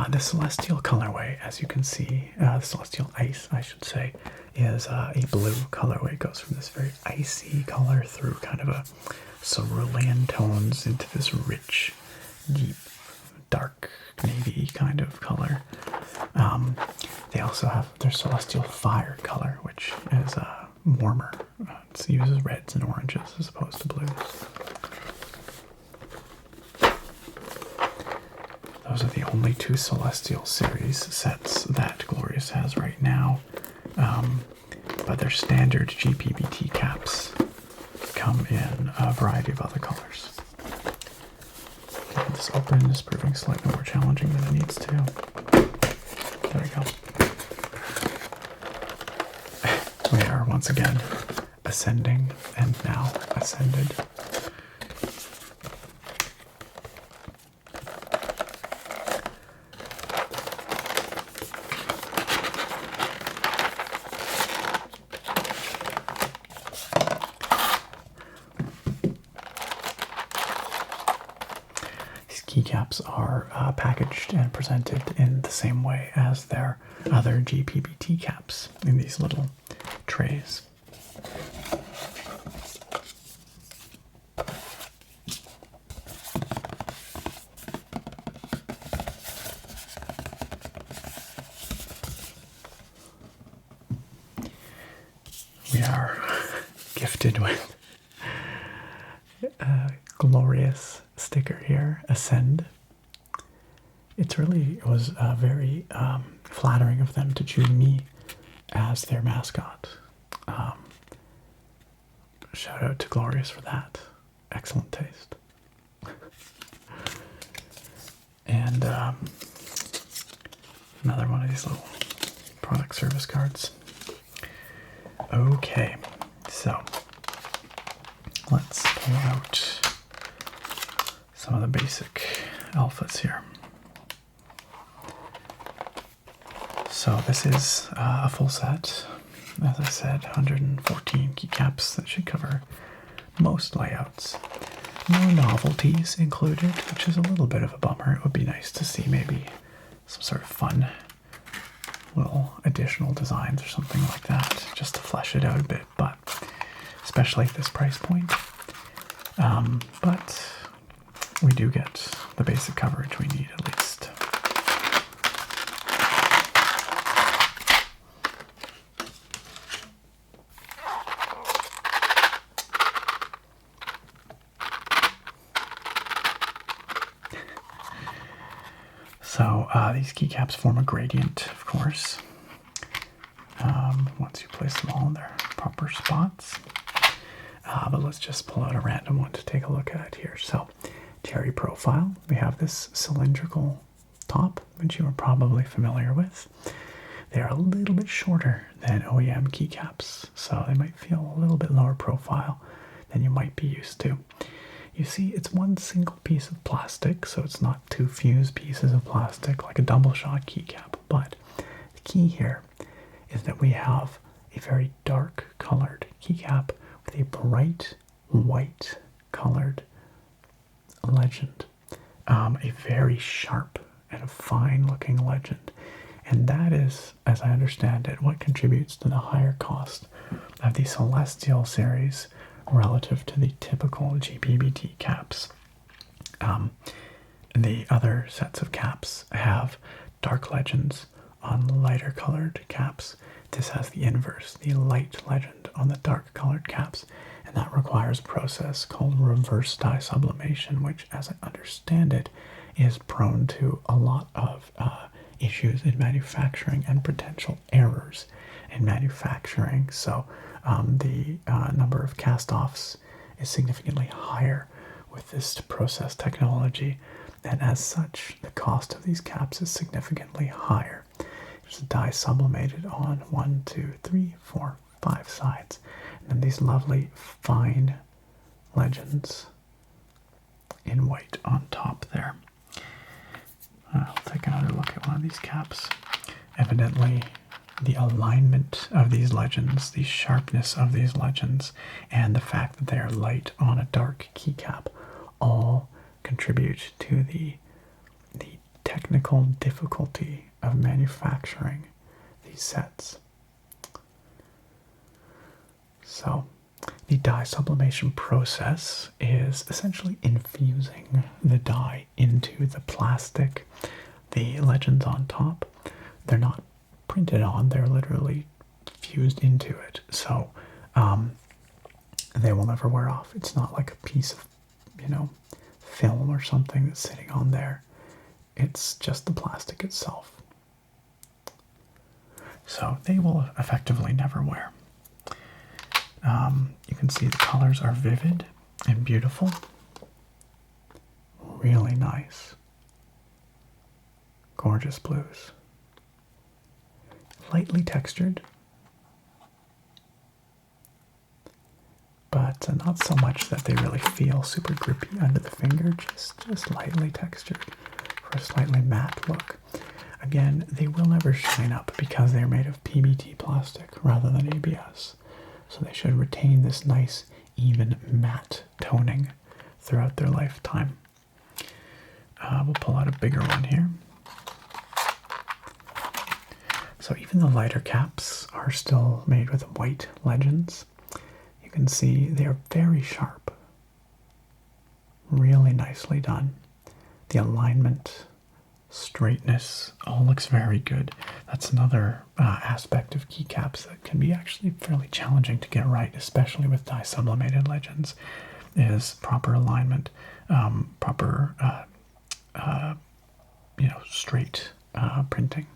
Speaker 1: The Celestial colorway, as you can see, the Celestial Ice, I should say, is a blue colorway. It goes from this very icy color through kind of a cerulean tones into this rich, deep, dark navy kind of color. They also have their Celestial Fire color, which is warmer. It uses reds and oranges as opposed to blues. Those are the only two Celestial series sets that Glorious has right now. But their standard GPBT caps come in a variety of other colors. Getting this open is proving slightly more challenging than it needs to. There we go. We are once again ascending and now ascended. Keycaps are packaged and presented in the same way as their other GPBT caps in these little trays. We are gifted with a Glorious sticker here, Ascend. It was very flattering of them to choose me as their mascot. Shout out to Glorious for that. excellent taste. And another one of these little product service cards. Okay, so let's pull out some of the basic alphas here. So this is a full set. As I said, 114 keycaps that should cover most layouts. No novelties included, which is a little bit of a bummer. It would be nice to see maybe some sort of fun little additional designs or something like that, just to flesh it out a bit, but especially at this price point. But we do get the basic coverage we need, at least. So these keycaps form a gradient, of course, once you place them all in their proper spots. But let's just pull out a random one to take a look at here. So, cherry profile, we have this cylindrical top, which you are probably familiar with. They are a little bit shorter than OEM keycaps, so they might feel a little bit lower profile than you might be used to. You see, it's one single piece of plastic, so it's not two fused pieces of plastic like a double shot keycap. But the key here is that we have a very dark colored keycap with a bright white colored legend. A very sharp and fine looking legend. And that is, as I understand it, what contributes to the higher cost of the Celestial series relative to the typical GPBT caps. The other sets of caps have dark legends on lighter colored caps. This has the inverse, the light legend on the dark colored caps, and that requires a process called reverse dye sublimation, which, as I understand it, is prone to a lot of issues in manufacturing and potential errors in manufacturing. So the number of cast-offs is significantly higher with this process technology, and as such, the cost of these caps is significantly higher. There's a dye sublimated on 1, 2, 3, 4, 5 sides, and then these lovely fine legends in white on top there. I'll take another look at one of these caps. Evidently, the alignment of these legends, the sharpness of these legends, and the fact that they are light on a dark keycap all contribute to the technical difficulty of manufacturing these sets. So, the dye sublimation process is essentially infusing the dye into the plastic. The legends on top, they're not printed on, they're literally fused into it. So they will never wear off. It's not like a piece of, film or something that's sitting on there. It's just the plastic itself. So they will effectively never wear. You can see the colors are vivid and beautiful. Really nice. Gorgeous blues. Lightly textured, but not so much that they really feel super grippy under the finger, just lightly textured for a slightly matte look. Again, they will never shine up because they're made of PBT plastic rather than ABS, so they should retain this nice, even matte toning throughout their lifetime. We'll pull out a bigger one here. So even the lighter caps are still made with white legends. You can see they are very sharp. Really nicely done. The alignment, straightness, all looks very good. That's another aspect of keycaps that can be actually fairly challenging to get right, especially with dye sublimated legends, is proper alignment, proper, straight printing.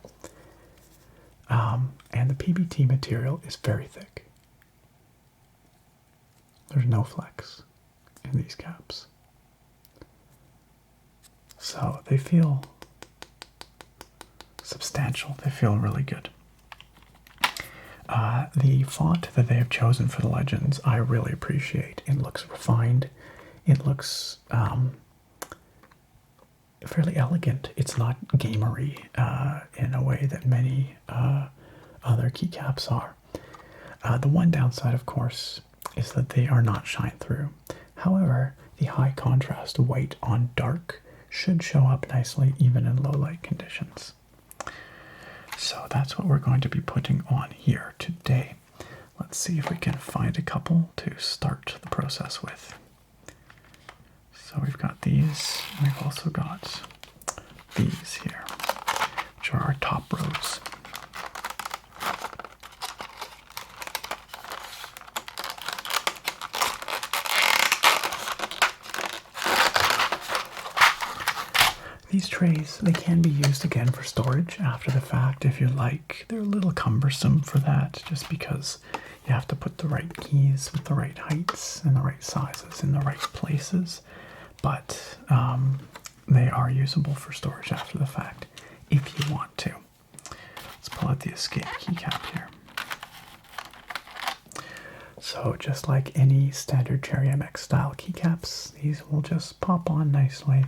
Speaker 1: And the PBT material is very thick. There's no flex in these caps. So they feel substantial. They feel really good. The font that they have chosen for the legends, I really appreciate. It looks refined. It looks fairly elegant. It's not gamery in a way that many other keycaps are. The one downside, of course, is that they are not shine through. However, the high contrast white on dark should show up nicely even in low light conditions. So that's what we're going to be putting on here today. Let's see if we can find a couple to start the process with. So we've got these, and we've also got these here, which are our top rows. These trays, they can be used again for storage after the fact if you like. They're a little cumbersome for that just because you have to put the right keys with the right heights and the right sizes in the right places. But they are usable for storage after the fact if you want to. Let's pull out the escape keycap here. So just like any standard Cherry MX style keycaps, these will just pop on nicely.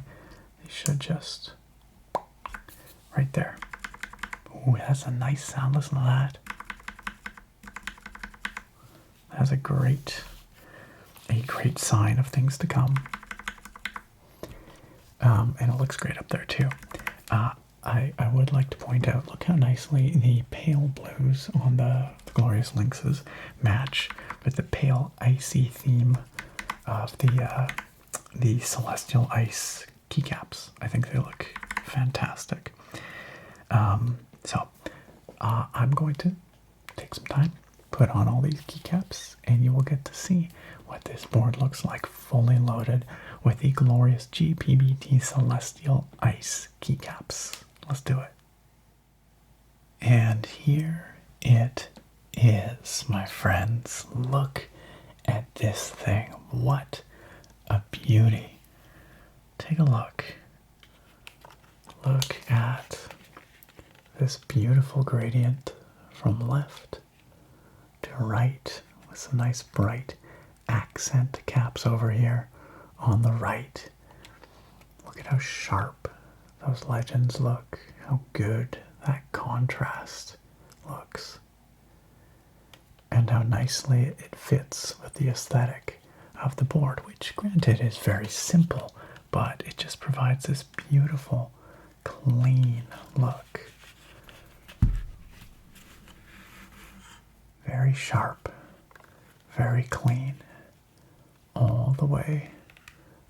Speaker 1: They should just, right there. Ooh, that's a nice sound, listen to that. That's a great sign of things to come. And it looks great up there too. I would like to point out, look how nicely the pale blues on the Glorious Lynxes match with the pale icy theme of the Celestial Ice keycaps. I think they look fantastic. So I'm going to take some time, put on all these keycaps, and you will get to see what this board looks like fully loaded with the glorious GPBT Celestial Ice keycaps. Let's do it. And here it is, my friends. Look at this thing. What a beauty. Take a look. Look at this beautiful gradient from left to right with some nice bright accent caps over here on the right. Look at how sharp those legends look, how good that contrast looks, and how nicely it fits with the aesthetic of the board, which granted is very simple, but it just provides this beautiful, clean look. Very sharp, very clean, all the way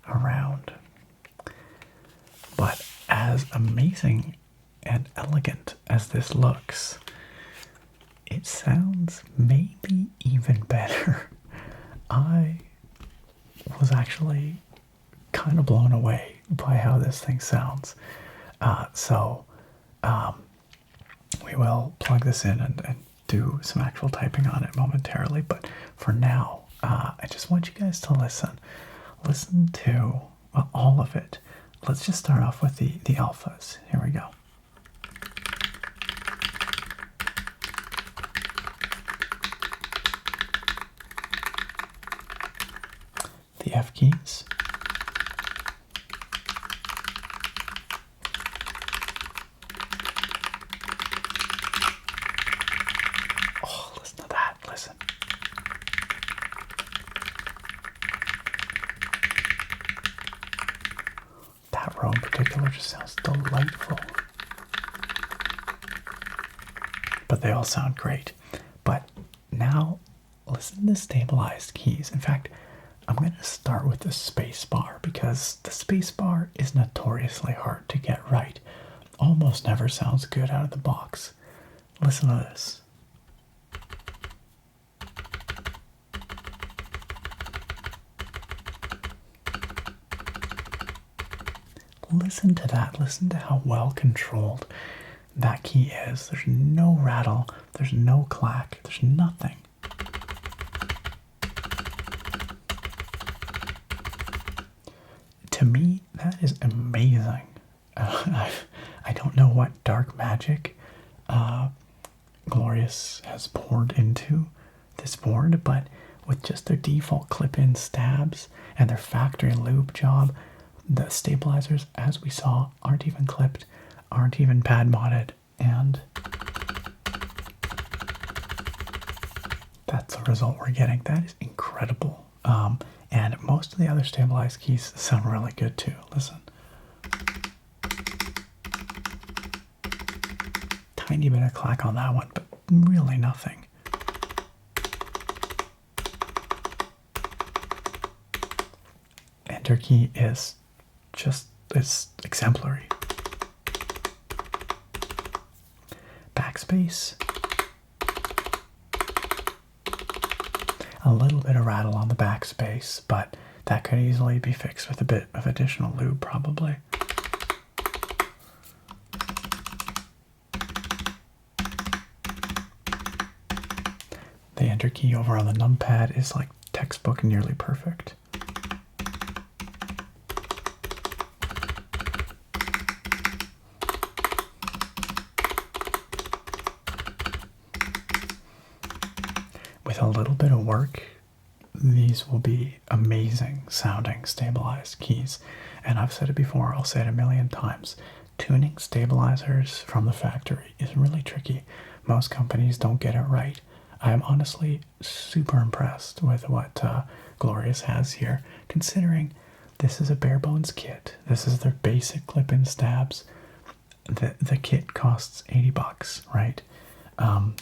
Speaker 1: around. But as amazing and elegant as this looks, it sounds maybe even better. I was actually kind of blown away by how this thing sounds. So we will plug this in and do some actual typing on it momentarily. But for now, I just want you guys to listen. Listen to all of it. Let's just start off with the alphas. Here we go. The F keys. Oh, listen to that. Listen. That row in particular just sounds delightful. But they all sound great. But now, listen to the stabilized keys. In fact, I'm going to start with the space bar because the space bar is notoriously hard to get right. Almost never sounds good out of the box. Listen to this. Listen to that. Listen to how well controlled that key is. There's no rattle. There's no clack. There's nothing. that is amazing. I don't know what dark magic Glorious has poured into this board, but with just their default clip-in stabs and their factory lube job, the stabilizers, as we saw, aren't even clipped, aren't even pad modded, and that's the result we're getting. That is incredible. And most of the other stabilized keys sound really good too. Listen. Tiny bit of clack on that one, but really nothing. Enter key is just, it's exemplary. Backspace. A little bit of rattle on the backspace, but that could easily be fixed with a bit of additional lube, probably. The enter key over on the numpad is like textbook, nearly perfect. With a little bit of work, these will be amazing sounding stabilized keys. And I've said it before, I'll say it a million times. Tuning stabilizers from the factory is really tricky. Most companies don't get it right. I'm honestly super impressed with what Glorious has here, considering this is a Barebones kit. This is their basic clip-in stabs. The kit costs $80, right?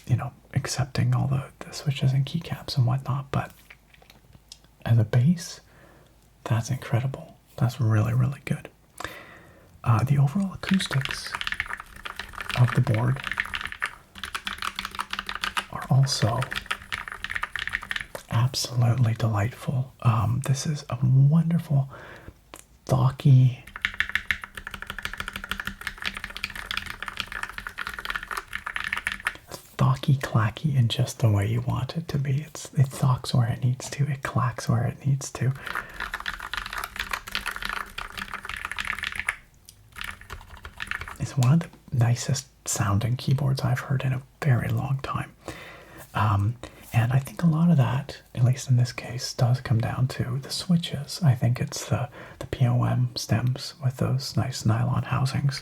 Speaker 1: You know, accepting all the switches and keycaps and whatnot, but as a base, that's incredible. That's really, really good. The overall acoustics of the board are also absolutely delightful. This is a wonderful, thocky, clacky in just the way you want it to be. It thocks where it needs to, it clacks where it needs to. It's one of the nicest sounding keyboards I've heard in a very long time. And I think a lot of that, at least in this case, does come down to the switches. I think it's the POM stems with those nice nylon housings.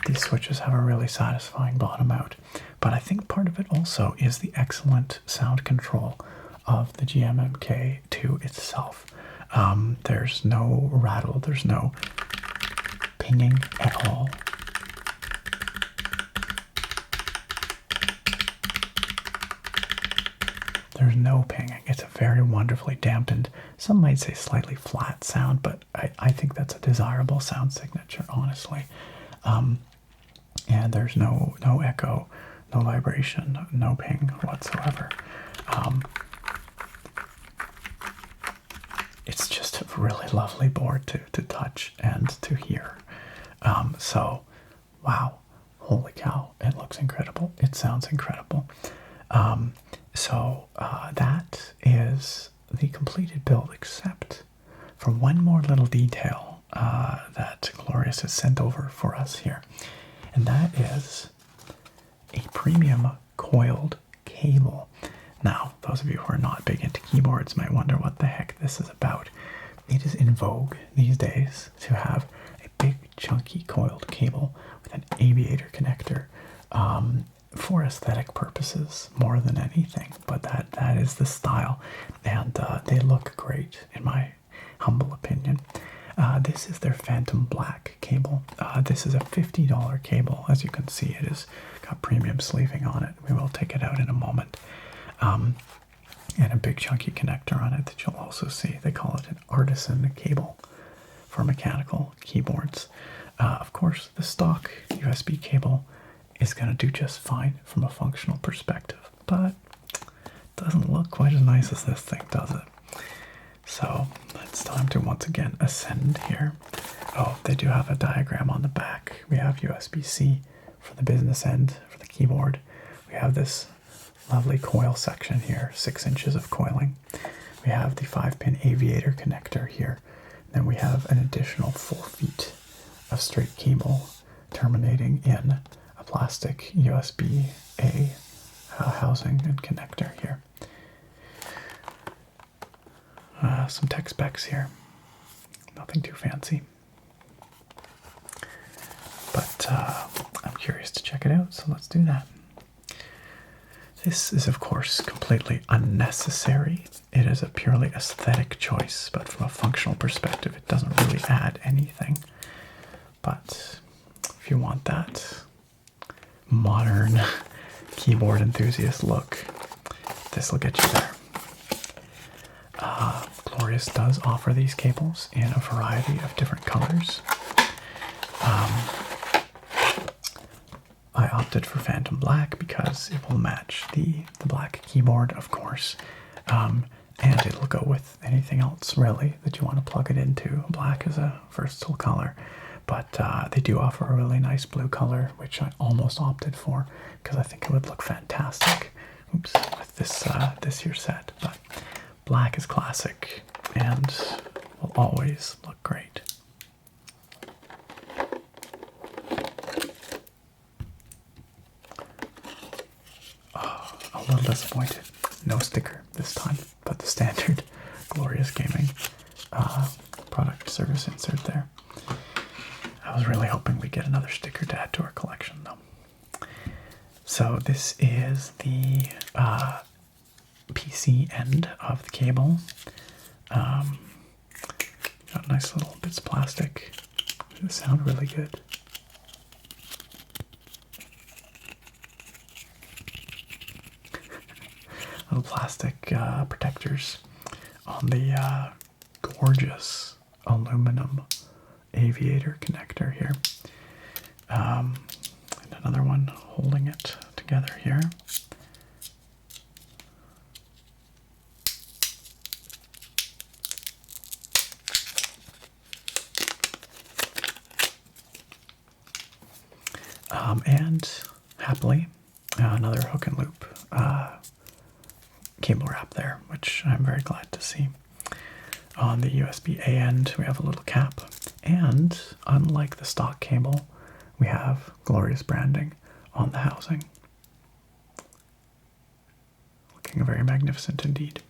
Speaker 1: These switches have a really satisfying bottom out. But I think part of it also is the excellent sound control of the GMMK2 itself. There's no rattle, there's no pinging at all. There's no pinging. It's a very wonderfully dampened, some might say slightly flat sound, but I think that's a desirable sound signature, honestly. And there's no echo, no vibration, no ping whatsoever. It's just a really lovely board to touch and to hear. So, wow, holy cow, it looks incredible. It sounds incredible. That is the completed build, except for one more little detail that Glorious has sent over for us here. And that is a premium coiled cable. Now, those of you who are not big into keyboards might wonder what the heck this is about. It is in vogue these days to have a big chunky coiled cable with an aviator connector for aesthetic purposes more than anything. But that is the style, and they look great in my humble opinion. This is their Phantom Black cable. This is a $50 cable. As you can see, it has got premium sleeving on it. We will take it out in a moment. And a big chunky connector on it that you'll also see. They call it an artisan cable for mechanical keyboards. Of course, the stock USB cable is going to do just fine from a functional perspective, but it doesn't look quite as nice as this thing, does it? So it's time to once again ascend here. Oh, they do have a diagram on the back. We have USB-C for the business end for the keyboard. We have this lovely coil section here, 6 inches of coiling. We have the 5-pin aviator connector here Then we have an additional 4 feet of straight cable terminating in a plastic USB-A housing and connector here. Some tech specs here. Nothing too fancy. But I'm curious to check it out, so let's do that. This is, of course, completely unnecessary. It is a purely aesthetic choice, but from a functional perspective, it doesn't really add anything. But if you want that modern keyboard enthusiast look, this will get you there. Glorious does offer these cables in a variety of different colors. I opted for Phantom Black because it will match the black keyboard, of course, and it'll go with anything else, really, that you want to plug it into. Black is a versatile color, but they do offer a really nice blue color, which I almost opted for because I think it would look fantastic with this here set. But black is classic and will always look great. A little disappointed. No sticker this time, but the standard Glorious Gaming product service insert there. I was really hoping we'd get another sticker to add to our collection, though. So this is the PC end of the cable. Got nice little bits of plastic. They sound really good. Little plastic protectors on the gorgeous aluminum aviator connector here. And another one holding it together here. And happily, another hook and loop cable wrap there, which I'm very glad to see. On the USB-A end, we have a little cap, and unlike the stock cable, we have Glorious branding on the housing. Looking very magnificent indeed.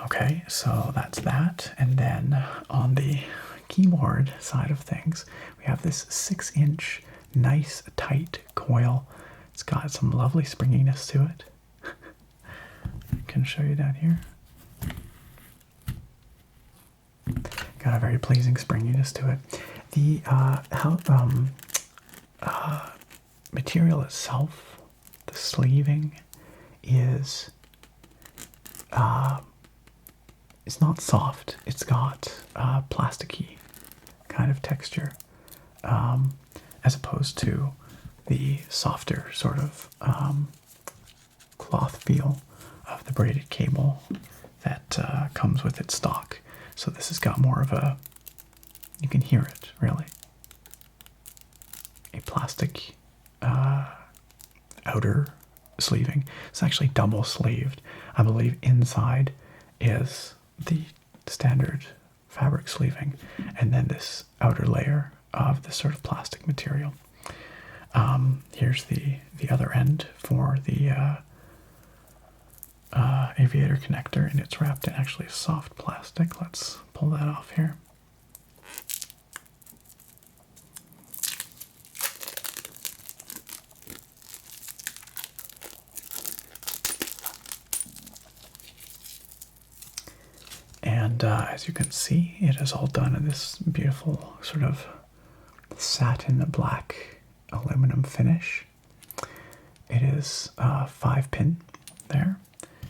Speaker 1: Okay, so that's that, and then on the keyboard side of things, we have this 6-inch nice tight coil. It's got some lovely springiness to it. I can show you down here. Got a very pleasing springiness to it. The material itself, the sleeving, is it's not soft. It's got plasticky kind of texture, as opposed to the softer sort of cloth feel of the braided cable that comes with its stock. So this has got more of a, you can hear it really, a plastic outer sleeving. It's actually double sleeved. I believe inside is the standard fabric sleeving, and then this outer layer of this sort of plastic material. Here's the other end for the aviator connector, and it's wrapped in actually soft plastic. Let's pull that off here. And as you can see, it is all done in this beautiful sort of satin black aluminum finish. It is 5-pin there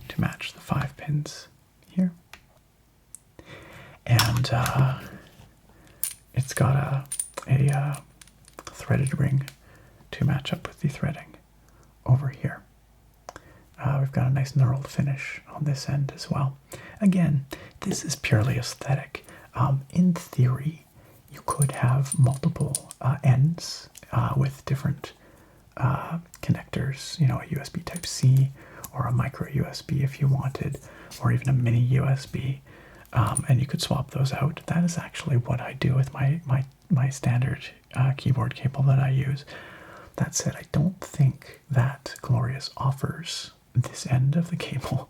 Speaker 1: to match the 5 pins here. And it's got a threaded ring to match up with the threading over here. We've got a nice knurled finish on this end as well. Again, this is purely aesthetic. In theory, you could have multiple ends with different connectors, you know, a USB Type-C or a micro USB if you wanted, or even a mini USB. and you could swap those out. That is actually what I do with my standard keyboard cable that I use. That said, I don't think that Glorious offers this end of the cable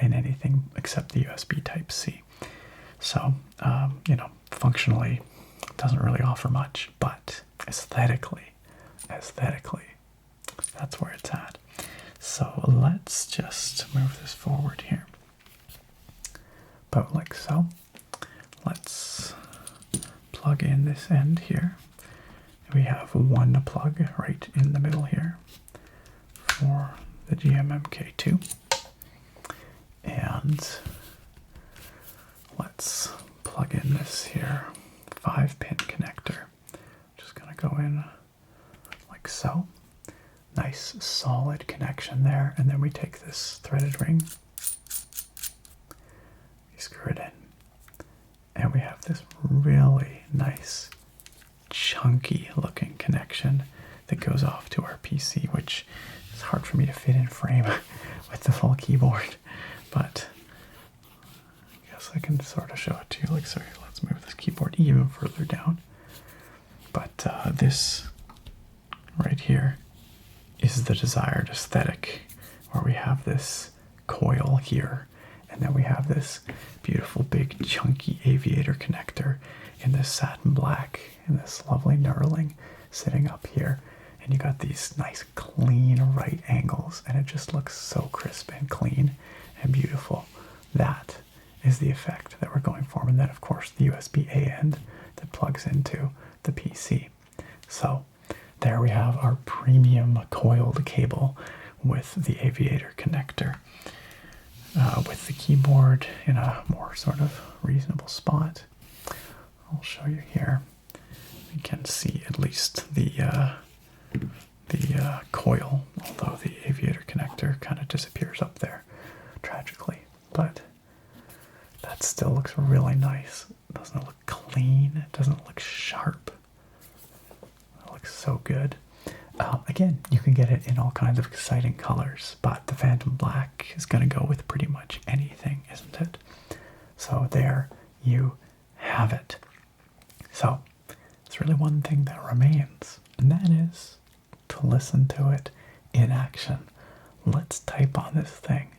Speaker 1: in anything except the USB Type-C. So, functionally, it doesn't really offer much, but aesthetically, that's where it's at. So let's just move this forward here. About like so. Let's plug in this end here. We have one plug right in the middle here for the GMMK2. And let's plug in this here 5-pin connector. Just gonna go in like so. Nice solid connection there. And then we take this threaded ring, we screw it in, and we have this really nice chunky looking connection that goes off to our PC, which is hard for me to fit in frame with the full keyboard, but I guess I can sort of show it to you. Like, sorry, let's move this keyboard even further down. But this right here is the desired aesthetic, where we have this coil here, and then we have this beautiful big chunky aviator connector in this satin black and this lovely knurling sitting up here, and you got these nice clean right angles, and it just looks so crisp and clean and beautiful. That is the effect that we're going for. And then of course the USB-A end that plugs into the PC. So there we have our premium coiled cable with the aviator connector, with the keyboard in a more sort of reasonable spot. I'll show you here. You can see at least the coil, although the aviator connector kind of disappears up there tragically, but that still looks really nice. It doesn't look clean, it doesn't look sharp. It looks so good. Again, you can get it in all kinds of exciting colors, but the Phantom Black is going to go with pretty much anything, isn't it? So there you have it. So it's really one thing that remains, and that is to listen to it in action. Let's type on this thing.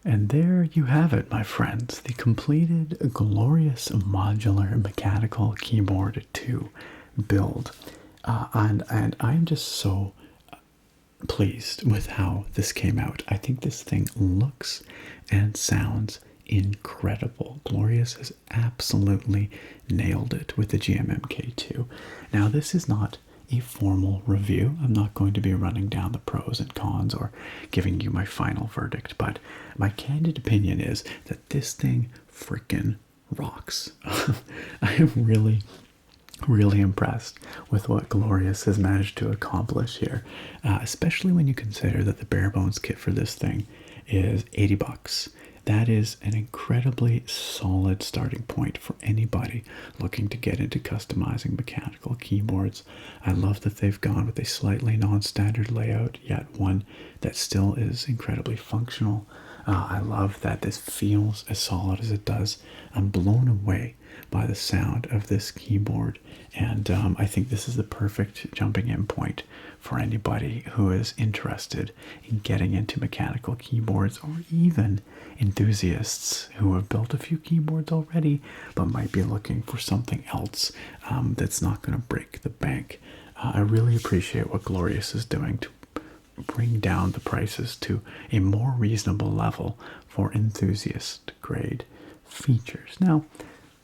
Speaker 1: And there you have it, my friends, the completed Glorious Modular Mechanical Keyboard 2 build. And I'm just so pleased with how this came out. I think this thing looks and sounds incredible. Glorious has absolutely nailed it with the GMMK2. Now, this is not a formal review. I'm not going to be running down the pros and cons or giving you my final verdict, but my candid opinion is that this thing freaking rocks. I am really impressed with what Glorious has managed to accomplish here, especially when you consider that the Barebones kit for this thing is $80. That is an incredibly solid starting point for anybody looking to get into customizing mechanical keyboards. I love that they've gone with a slightly non-standard layout, yet one that still is incredibly functional. I love that this feels as solid as it does. I'm blown away by the sound of this keyboard, and I think this is the perfect jumping in point for anybody who is interested in getting into mechanical keyboards, or even enthusiasts who have built a few keyboards already but might be looking for something else that's not going to break the bank. I really appreciate what Glorious is doing to bring down the prices to a more reasonable level for enthusiast grade features. Now,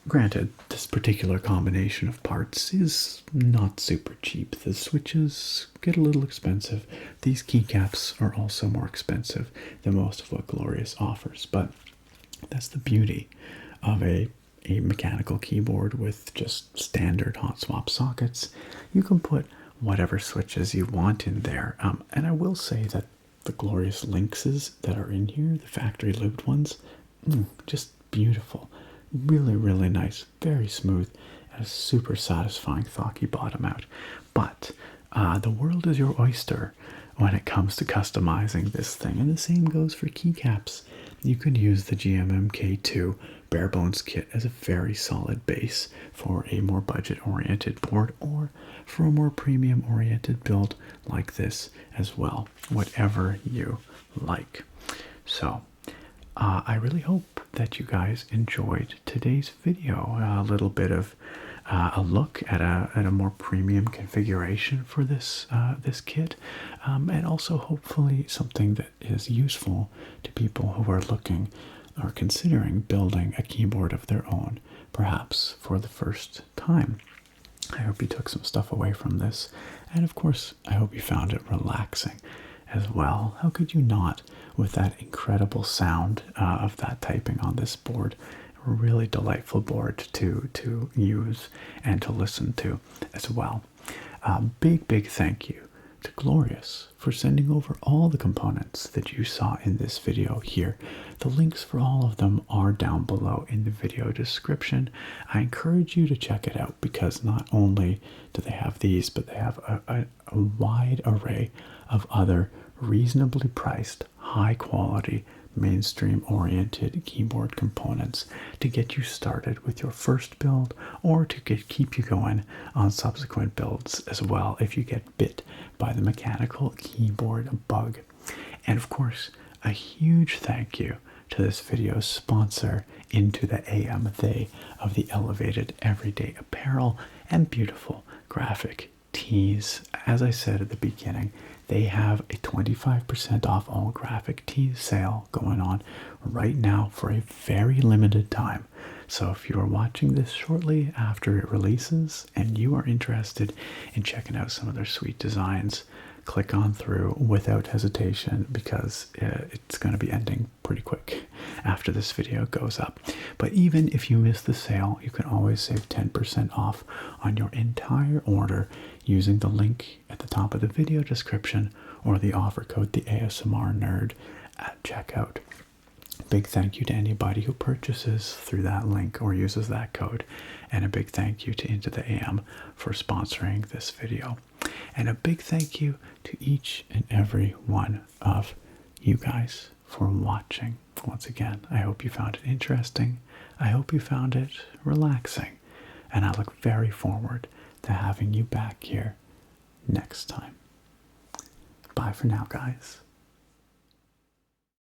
Speaker 1: granted, this particular combination of parts is not super cheap. The switches get a little expensive. These keycaps are also more expensive than most of what Glorious offers, but that's the beauty of a mechanical keyboard with just standard hot swap sockets. You can put whatever switches you want in there. And I will say that the Glorious Lynxes that are in here, the factory lubed ones, just beautiful. Really, really nice, very smooth, and a super satisfying thocky bottom out. But the world is your oyster when it comes to customizing this thing, and the same goes for keycaps. You could use the GMMK2 Barebones kit as a very solid base for a more budget-oriented board, or for a more premium-oriented build like this as well, whatever you like. So, I really hope that you guys enjoyed today's video. A little bit of a look at a more premium configuration for this kit, and also hopefully something that is useful to people who are looking or considering building a keyboard of their own, perhaps for the first time. I hope you took some stuff away from this, and of course, I hope you found it relaxing as well. How could you not, with that incredible sound of that typing on this board? A really delightful board to use and to listen to as well. Big thank you to Glorious for sending over all the components that you saw in this video here. The links for all of them are down below in the video description. I encourage you to check it out, because not only do they have these, but they have a wide array of other reasonably priced, high quality, mainstream oriented keyboard components to get you started with your first build, or to keep you going on subsequent builds as well if you get bit by the mechanical keyboard bug. And of course, a huge thank you to this video's sponsor, Into the AM, they of the elevated everyday apparel and beautiful graphic tees. As I said at the beginning, they have a 25% off all graphic tees sale going on right now for a very limited time. So if you are watching this shortly after it releases and you are interested in checking out some of their sweet designs, click on through without hesitation, because it's going to be ending pretty quick after this video goes up. But even if you miss the sale, you can always save 10% off on your entire order using the link at the top of the video description, or the offer code, the ASMR Nerd, at checkout. Big thank you to anybody who purchases through that link or uses that code, and a big thank you to Into the AM for sponsoring this video. And a big thank you to each and every one of you guys for watching. Once again, I hope you found it interesting. I hope you found it relaxing. And I look very forward to having you back here next time. Bye for now, guys.